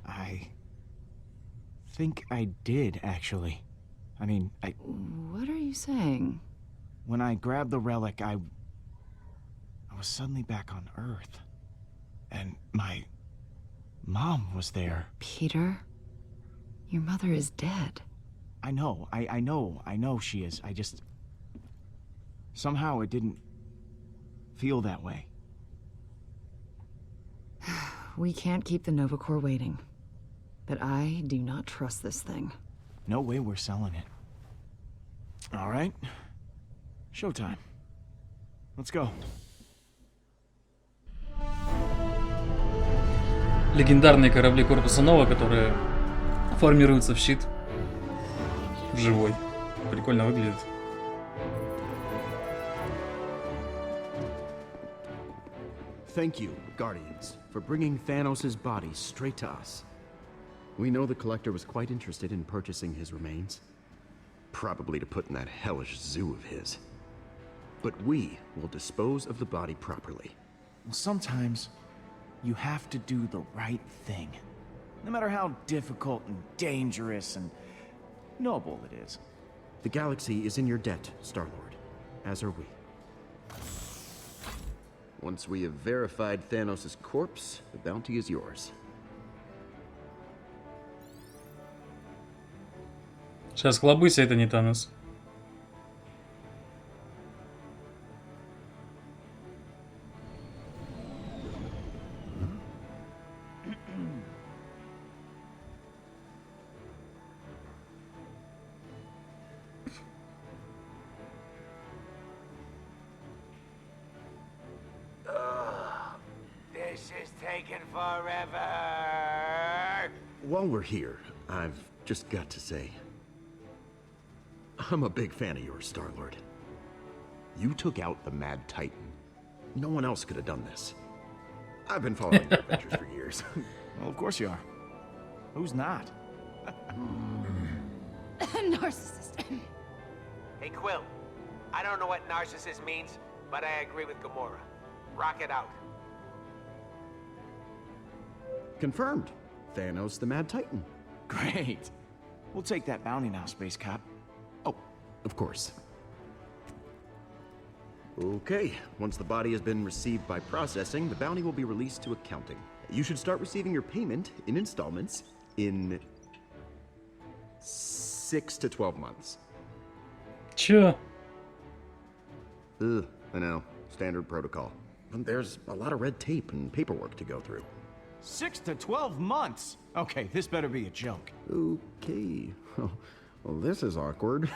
I think I did, actually. I mean, What are you saying? when I grabbed the relic, I was suddenly back on Earth. And my mom was there. Peter? Your mother is dead. I know she is. I just... Somehow it didn't feel that way. We can't keep the Nova Corps waiting. But I do not trust this thing. No way we're selling it. All right. Showtime. Let's go. Легендарные корабли корпуса Нова, которые формируются в щит. Живой. Прикольно выглядит. Thank you, Guardians, for bringing Thanos' body straight to us. We know the Collector was quite interested in purchasing his remains. Probably to put in that hellish zoo of his. But we will dispose of the body properly. Well, sometimes you have to do the right thing. No matter how difficult and dangerous and noble it is. The galaxy is in your debt, Star-Lord, as are we. Once we have verified Thanos' corpse, the bounty is yours. Сейчас хлобыся, это не Танос. taking forever. While we're here, I've just got to say, I'm a big fan of yours, Star-Lord. You took out the Mad Titan. No one else could have done this. I've been following your adventures for years. Well, of course you are. Who's not? Narcissist. Hey, Quill. I don't know what narcissist means, but I agree with Gamora. Rock it out. Confirmed. Thanos the Mad Titan. Great. We'll take that bounty now, Space Cop. Oh, of course. Okay, once the body has been received by processing, the bounty will be released to accounting. You should start receiving your payment in installments in 6 to 12 months. Чё? Ugh, I know. Standard protocol. But there's a lot of red tape and paperwork to go through. 6 to 12 months? Okay, this better be a joke. Okay. Well, this is awkward.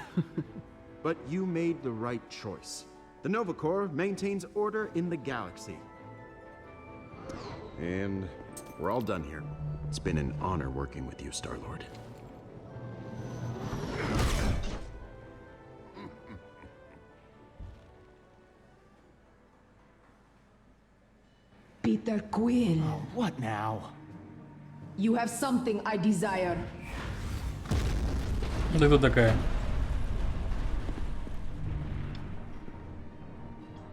But you made the right choice. The Nova Corps maintains order in the galaxy. And we're all done here. It's been an honor working with you, Star-Lord. Peter Quill. Oh, what now? You have something I desire. Да кто такая?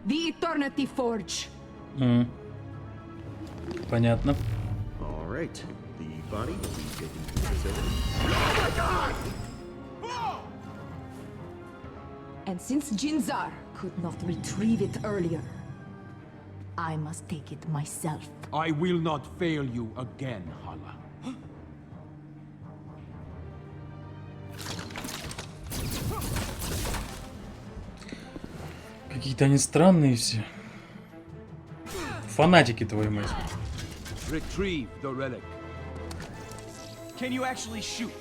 The Eternity Forge. Понятно. All right. The body will be taken to the facility. Oh my God! And since Jinzar could not retrieve it earlier, I must take it myself. I will not fail you again, Hala. Какие-то они странные все. Фанатики, твою мать. Retrieve the relic. Can you actually shoot?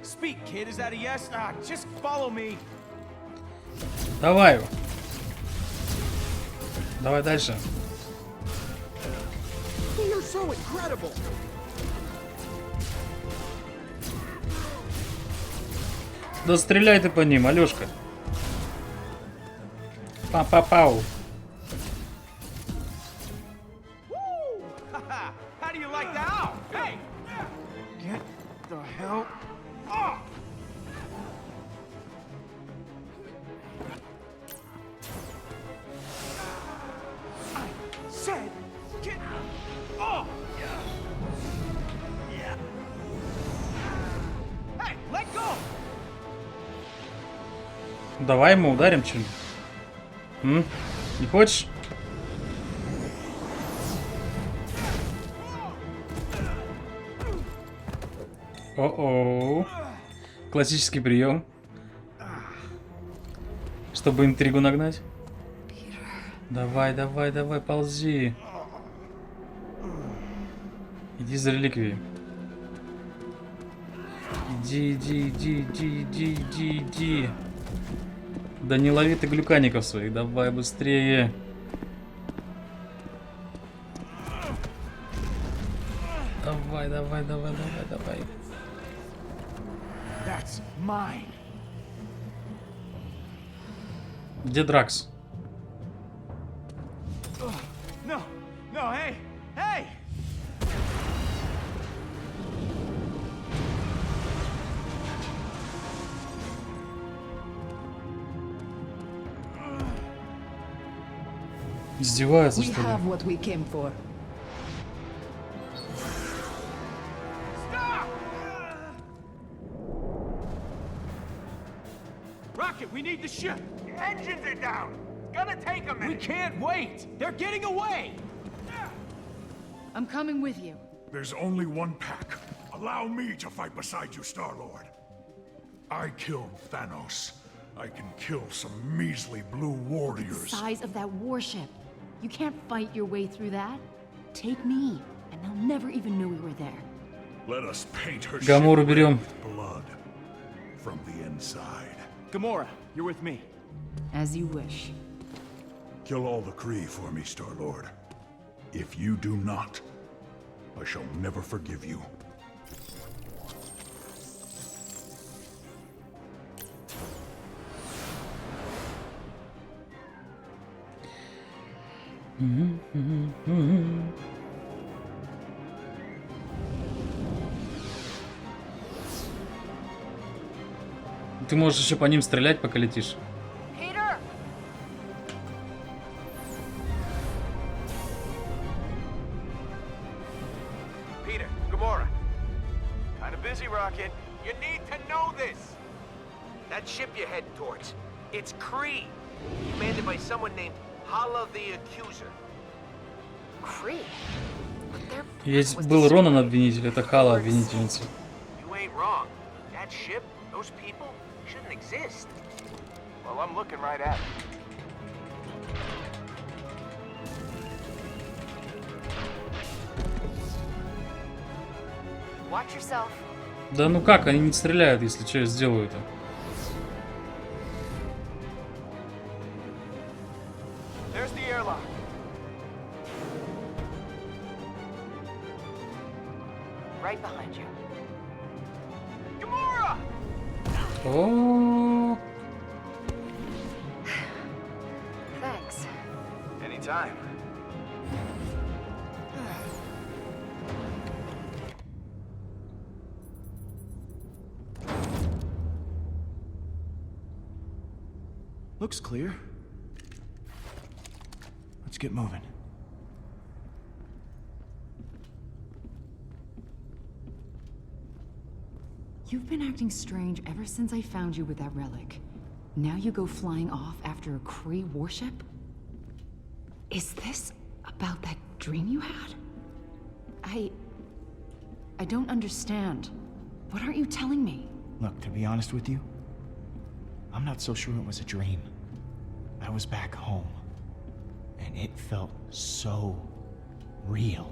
Speak, kid. Is that a yes? Just follow me. Давай его. Давай дальше. You're so incredible. Да стреляй ты по ним, Алёшка. Па-па-пау. How do you like that? Ow! Hey! Get the hell off! I said, get off! Yeah. Hey, let go! Давай ему ударим что-нибудь. Не хочешь? О-оу. Классический прием. Чтобы интригу нагнать. Давай, давай, давай, ползи. Иди за реликвией. Иди, иди, иди, иди, иди, иди, иди. Да не лови ты глюкаников своих, давай быстрее. Давай, давай, давай, давай, давай. That's mine. Где Дракс? No, no, hey, hey! Издевается, We что ли? have what we came for. Stop! Rocket, we need the ship. The engines are down. It's gonna take a We minute. can't wait. They're getting away. I'm coming with you. There's only one pack. Allow me to fight beside you, Star-Lord. I killed Thanos. I can kill some measly blue warriors. Size of that warship. You can't fight your way through that. Take me, and they'll never even know we were there. Let us paint her Гамору ship берем. red with blood from the inside. Gamora, you're with me. As you wish. Kill all the Kree for me, Star-Lord. If you do not, I shall never forgive you. Ты можешь еще по ним стрелять, пока летишь. Peter! Peter, Gamora. Kinda busy, Rocket. You need to know this. That ship you're heading towards, it's Kree, commanded by someone named Hala the Accuser. Kree? But their Есть was был Ронан destroyed. обвинитель, это Хала обвинительница. You ain't wrong. That ship, those people, shouldn't exist. Well, I'm looking right at it. Watch yourself. Да ну как, они не стреляют, если что, я сделаю это. There's the airlock. Right behind you. Gamora! О, Thanks. Anytime. Looks clear. Let's get moving. You've been acting strange ever since I found you with that relic. Now you go flying off after a Kree warship? Is this about that dream you had? I don't understand. What aren't you telling me? Look, to be honest with you, I'm not so sure it was a dream. I was back home, and it felt so real.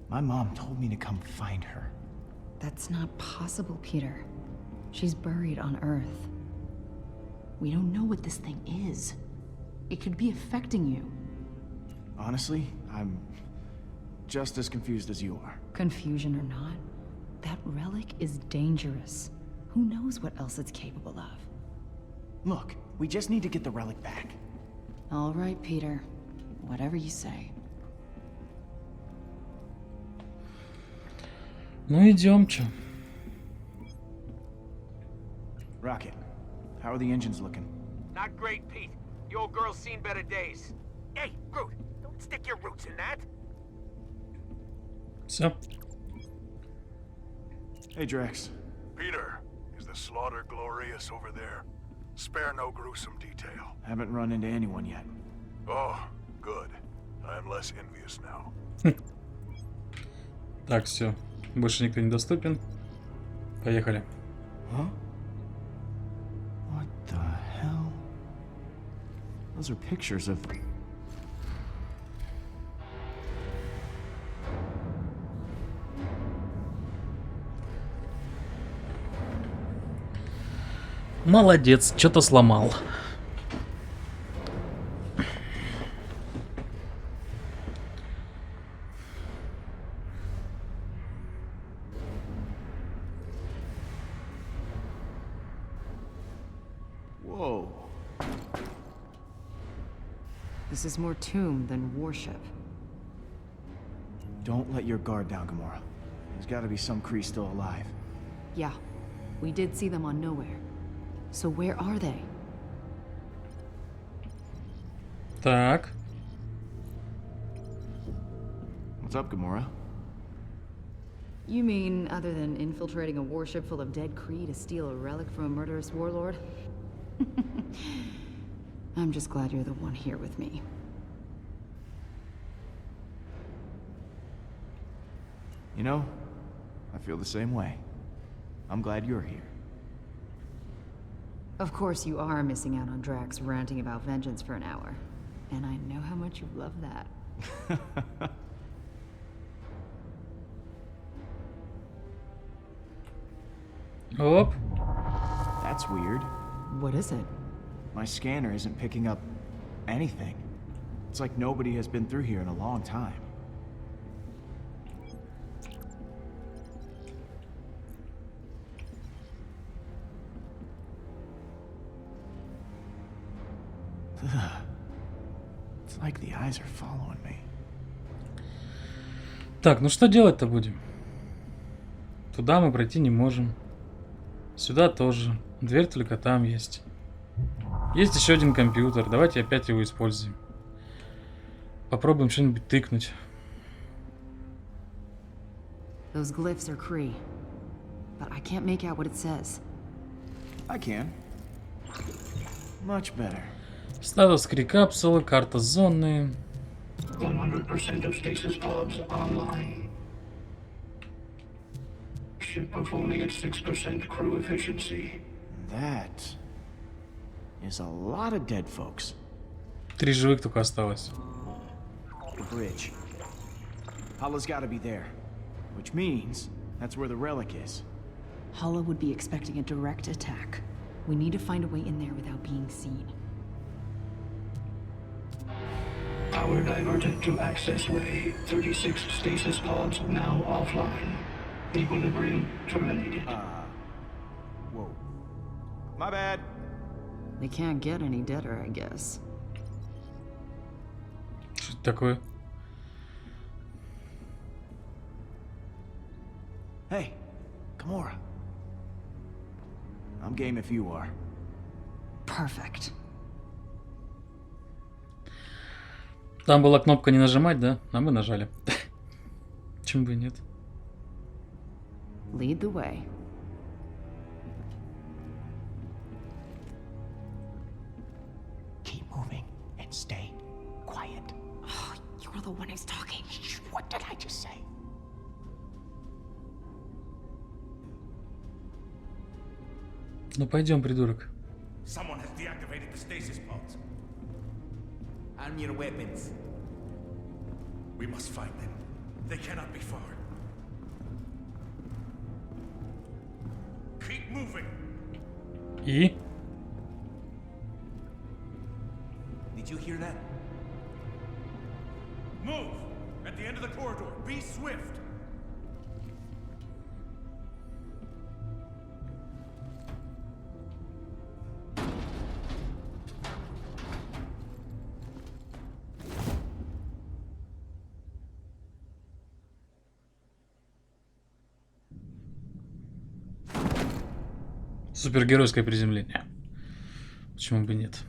My mom told me to come find her. That's not possible, Peter. She's buried on Earth. We don't know what this thing is. It could be affecting you. Honestly, I'm just as confused as you are. Confusion or not, that relic is dangerous. Who knows what else it's capable of? Look, we just need to get the relic back. All right, Peter. Whatever you say. ну идем, чё. Rocket, how are the engines looking? Not great, Pete. The old girl's seen better days. Hey, Groot, don't stick your roots in that. Все. Hey, Drax. Peter, is the slaughter glorious over there? Spare no gruesome detail. Haven't run into anyone yet. Oh, good. I'm less envious now. Так, все. Больше никто не доступен. Поехали. Huh? What the hell? Those are pictures of... Молодец, что-то сломал. Whoa. This is more tomb than warship. Don't let your guard down, Gamora. There's gotta be some Kree still alive. Yeah, we did see them on Nowhere. So where are they? Так. What's up, Gamora? You mean other than infiltrating a warship full of dead Kree to steal a relic from a murderous warlord? I'm just glad you're the one here with me. You know, I feel the same way. I'm glad you're here. Of course you are missing out on Drax ranting about vengeance for an hour. And I know how much you love that. Оп. That's weird. What is it? My scanner isn't picking up anything. It's like nobody has been through here in a long time. It's like the eyes are following me. Так, ну что делать-то будем? Туда мы пройти не можем. Сюда тоже. Дверь только там есть. Есть еще один компьютер. Давайте опять его используем. Попробуем что-нибудь тыкнуть. Those glyphs are Cree, but I can't make out what it says. I can. Much better. Статус Крee-капсулы, карта зоны. 100% of stasis pods online. Ship performing at 6% crew efficiency. That is a lot of dead folks. 3 живых только осталось. The bridge. Hala's gotta be there. Which means that's where the relic is. Hala would be expecting a direct attack. We need to find a way in there without being seen. Power diverted to access way. 36 stasis pods now offline. Equilibrium terminated. Whoa. My bad. They can't get any deader, I guess. Что это такое? Hey, Gamora. I'm game if you are. Perfect. Там была кнопка не нажимать, да? А мы нажали. Почему бы и нет? Lead the way. Keep moving and stay quiet. Oh, you're the one who's talking. What did I just say? Ну пойдем, придурок. Someone has deactivated the stasis pods. Arm your weapons. We must find them. They cannot be far. Keep moving. И? Did you hear that? Move! At the end of the corridor. Be swift. Супергеройское приземление. Почему бы нет?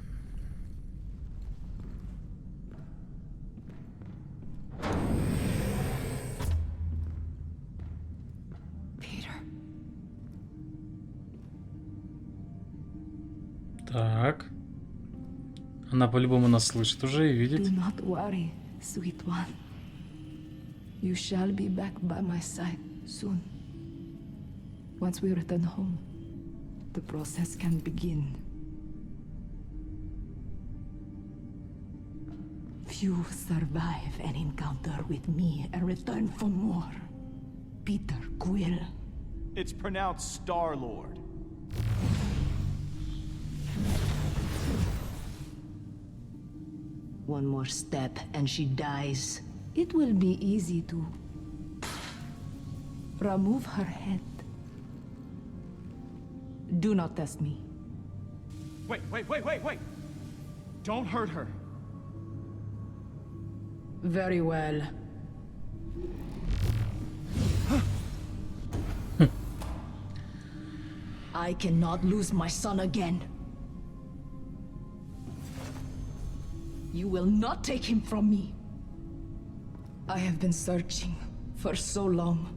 Так. Она по-любому нас слышит уже и видит. Do not worry, sweet one. You shall be back by my side soon. Once we return home, the process can begin. Few survive an encounter with me and return for more. Peter Quill. It's pronounced Star-Lord. One more step and she dies. It will be easy to remove her head. Do not test me. Wait. Don't hurt her. Very well. I cannot lose my son again. You will not take him from me. I have been searching for so long.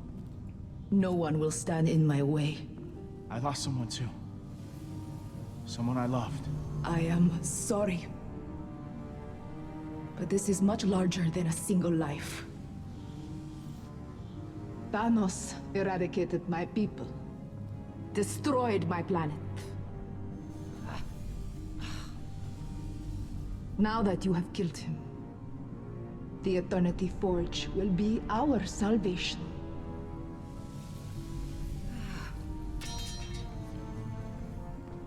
No one will stand in my way. I lost someone too. Someone I loved. I am sorry. But this is much larger than a single life. Thanos eradicated my people. Destroyed my planet. Now that you have killed him, the Eternity Forge will be our salvation.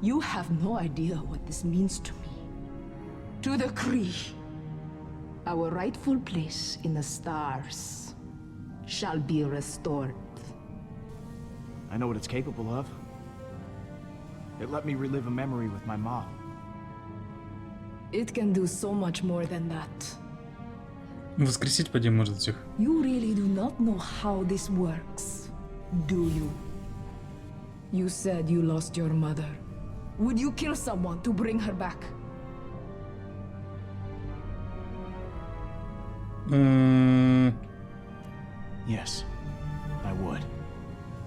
You have no idea what this means to me. To the Kree. Our rightful place in the stars shall be restored. I know what it's capable of. It let me relive a memory with my mom. It can do so much more than that. Воскресить поди может всех. You really do not know how this works, do you? You said you lost your mother. Would you kill someone to bring her back? Yes, I would.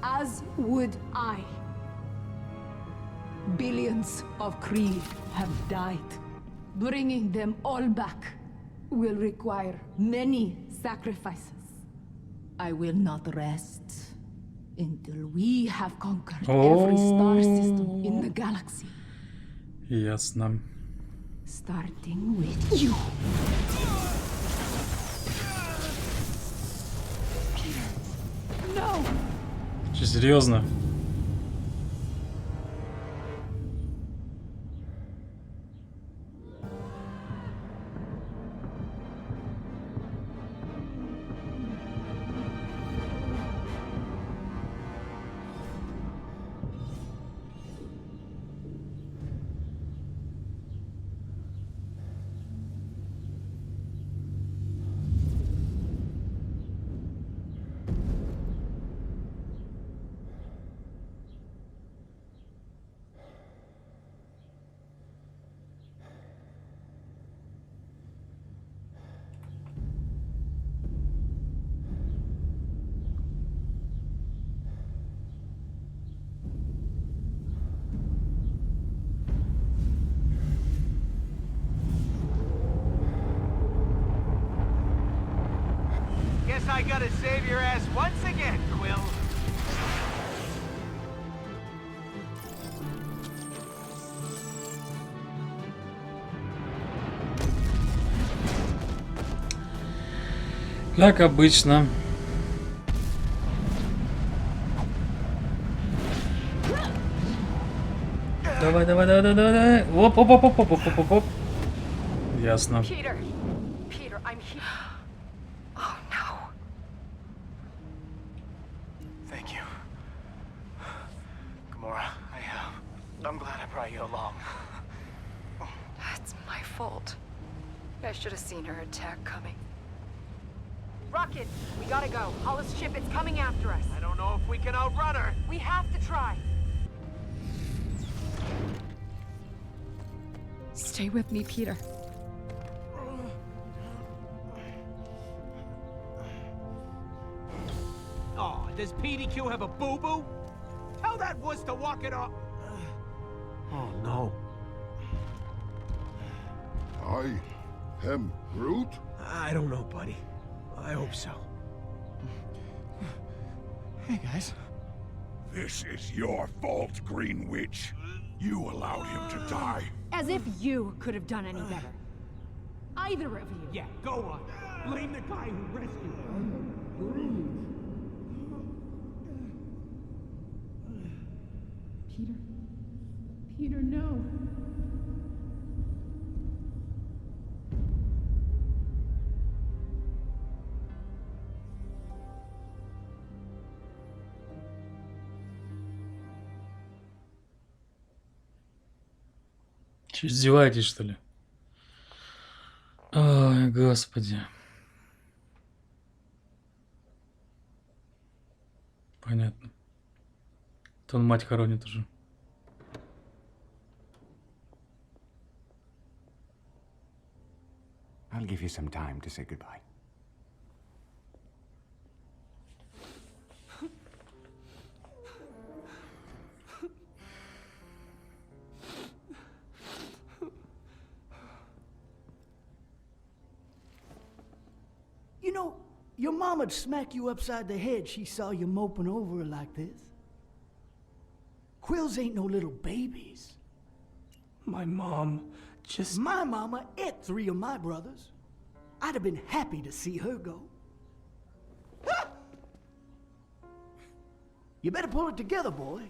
As would I. Billions of Kree have died. Bringing them all back will require many sacrifices. I will not rest until we have conquered every star system in the galaxy. Ясно. Starting with you. No! Че, серьезно? Guess I gotta save your ass once again, Quill. Как обычно. Давай, давай, давай, давай, давай. Оп, оп, оп, оп, оп, оп, оп, оп. Ясно. Peter, I'm here. Oh no. Thank you. Gamora, I'm glad I brought you along. It's my fault. I should have seen her attack coming. Rocket, we gotta go. Hollis' ship, it's coming after us. I don't know if we can outrun her. We have to try. Stay with me, Peter. Oh, does PDQ have a boo-boo? Tell that wuss to walk it off. Oh, no. I am Groot? I don't know, buddy. I hope so. Hey, guys. This is your fault, Green Witch. You allowed him to die. As if you could have done any better. Either of you. Yeah, go on. Blame the guy who rescued her. Peter. Peter, no. Че, издеваетесь, что ли? Ой, господи. Понятно. То он мать хоронит уже. I'll give you some time to say goodbye. You know, your moma'd smack you upside the head she saw you moping over her like this. Quills ain't no little babies. My mom just... My mama ate 3 of my brothers. I'd have been happy to see her go. Ah! You better pull it together, boy,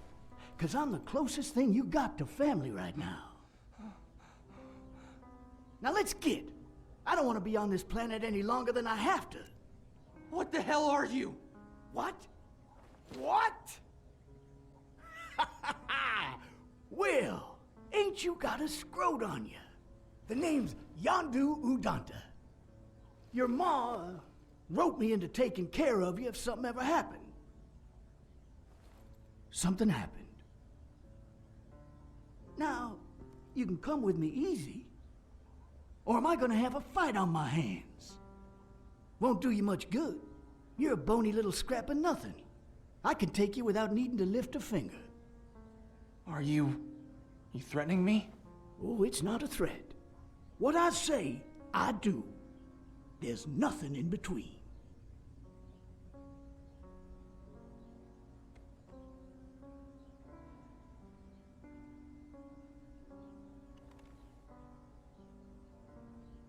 because I'm the closest thing you got to family right now. Now let's get. I don't want to be on this planet any longer than I have to. What the hell are you? What? What? Well, ain't you got a scrote on you? The name's Yandu Udanta. Your ma wrote me into taking care of you if something ever happened. Something happened. Now, you can come with me easy, or am I gonna have a fight on my hands? Won't do you much good. You're a bony little scrap of nothing. I can take you without needing to lift a finger. Are you threatening me? Oh, it's not a threat. What I say, I do. There's nothing in between.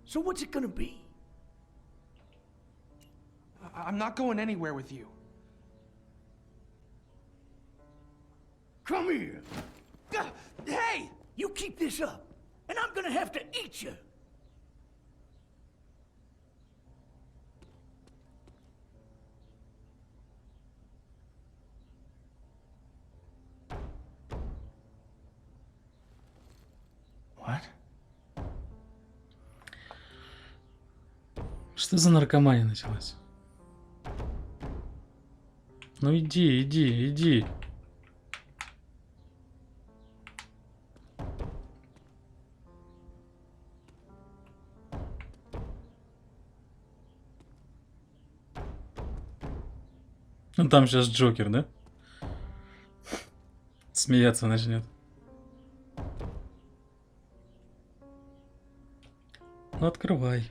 So what's it gonna be? I'm not going anywhere with you. Come here. Hey! You keep this up, and I'm gonna have to eat you. What? Что за наркомания началась? Ну иди, иди, иди. Ну там сейчас Джокер, да? Смеяться начнет. Ну открывай.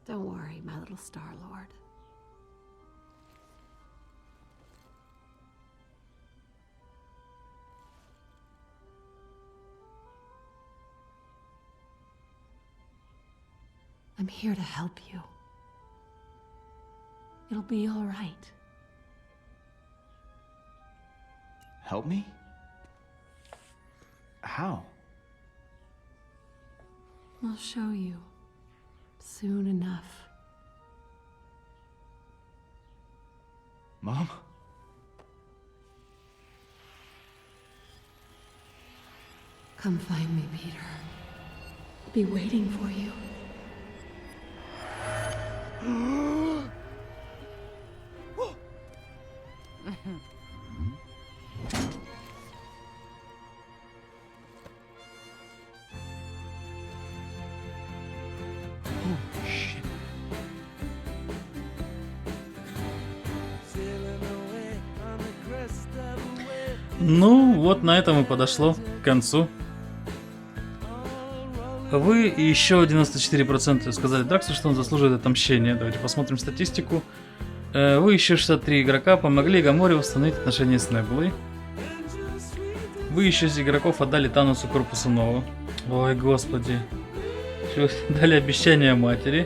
Don't worry, my little Star Lord. I'm here to help you. It'll be all right. Help me? How? I'll show you. Soon enough. Mom? Come find me, Peter. I'll be waiting for you. Ну, вот на этом и подошло к концу. Вы и еще 94% сказали Драксу, что он заслуживает отомщения. Давайте посмотрим статистику. Вы еще 63 игрока помогли Гаморе восстановить отношения с Небулой. Вы еще из игроков отдали Таносу корпусу Нова. Ой, господи. Дали обещание матери.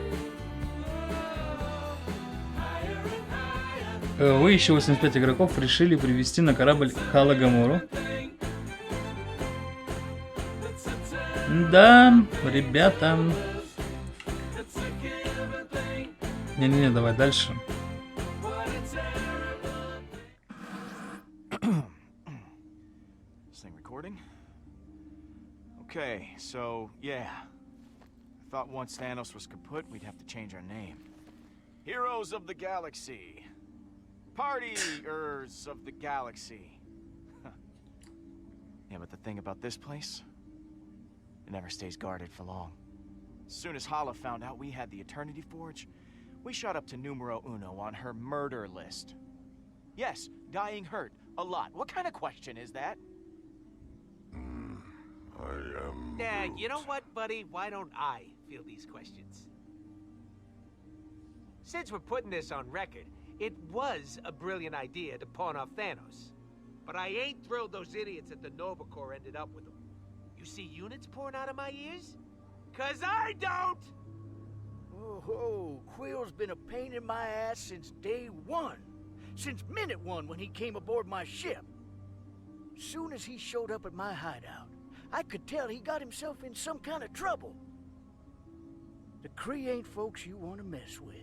Вы еще 85 игроков решили привести на корабль Хала Гамору. Да, ребята. Не-не-не, давай дальше. This thing recording? Okay, so yeah. I thought once Thanos was kaput, we'd have to change our name. Heroes of the Galaxy. Partiers of the Galaxy. Yeah, but the thing about this place, it never stays guarded for long. As soon as Hala found out we had the Eternity Forge, we shot up to numero uno on her murder list. Yes, dying hurt. A lot. What kind of question is that? I am... Yeah, you know what, buddy? Why don't I field these questions? Since we're putting this on record, it was a brilliant idea to pawn off Thanos. But I ain't thrilled those idiots at the Nova Corps ended up with him. You see units pouring out of my ears? 'Cause I don't! Oh, Quill's been a pain in my ass since day one. Since minute one when he came aboard my ship. Soon as he showed up at my hideout, I could tell he got himself in some kind of trouble. The Kree ain't folks you want to mess with.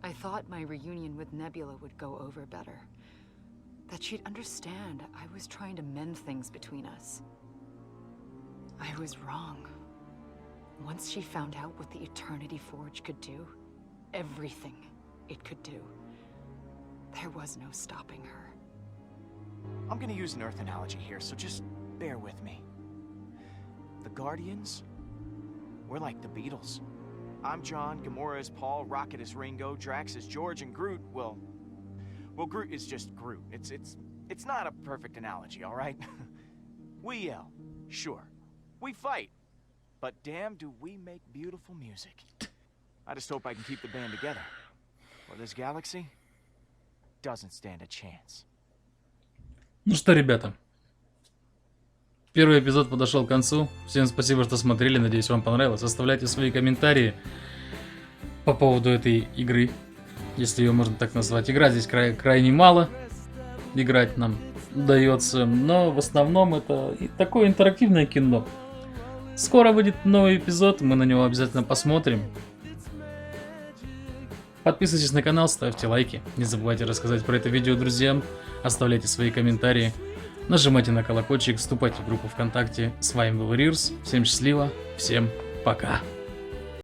I thought my reunion with Nebula would go over better. That she'd understand I was trying to mend things between us. I was wrong. Once she found out what the Eternity Forge could do, everything it could do, there was no stopping her. I'm gonna use an Earth analogy here, so just bear with me. The Guardians, we're like the Beatles. I'm John, Gamora is Paul, Rocket is Ringo, Drax is George, and Groot, well, Groot is just Groot. It's not a perfect analogy, all right? We yell, sure. We fight, but damn do we make beautiful music. I just hope I can keep the band together. Or this galaxy doesn't stand a chance. Ну что, ребята, первый эпизод подошел к концу. Всем спасибо, что смотрели. Надеюсь, вам понравилось. Оставляйте свои комментарии по поводу этой игры, если ее можно так назвать. Игра здесь крайне мало. Играть нам удается, но в основном это такое интерактивное кино. Скоро выйдет новый эпизод, мы на него обязательно посмотрим. Подписывайтесь на канал, ставьте лайки. Не забывайте рассказать про это видео друзьям. Оставляйте свои комментарии. Нажимайте на колокольчик, вступайте в группу ВКонтакте. С вами был Reerz. Всем счастливо, всем пока.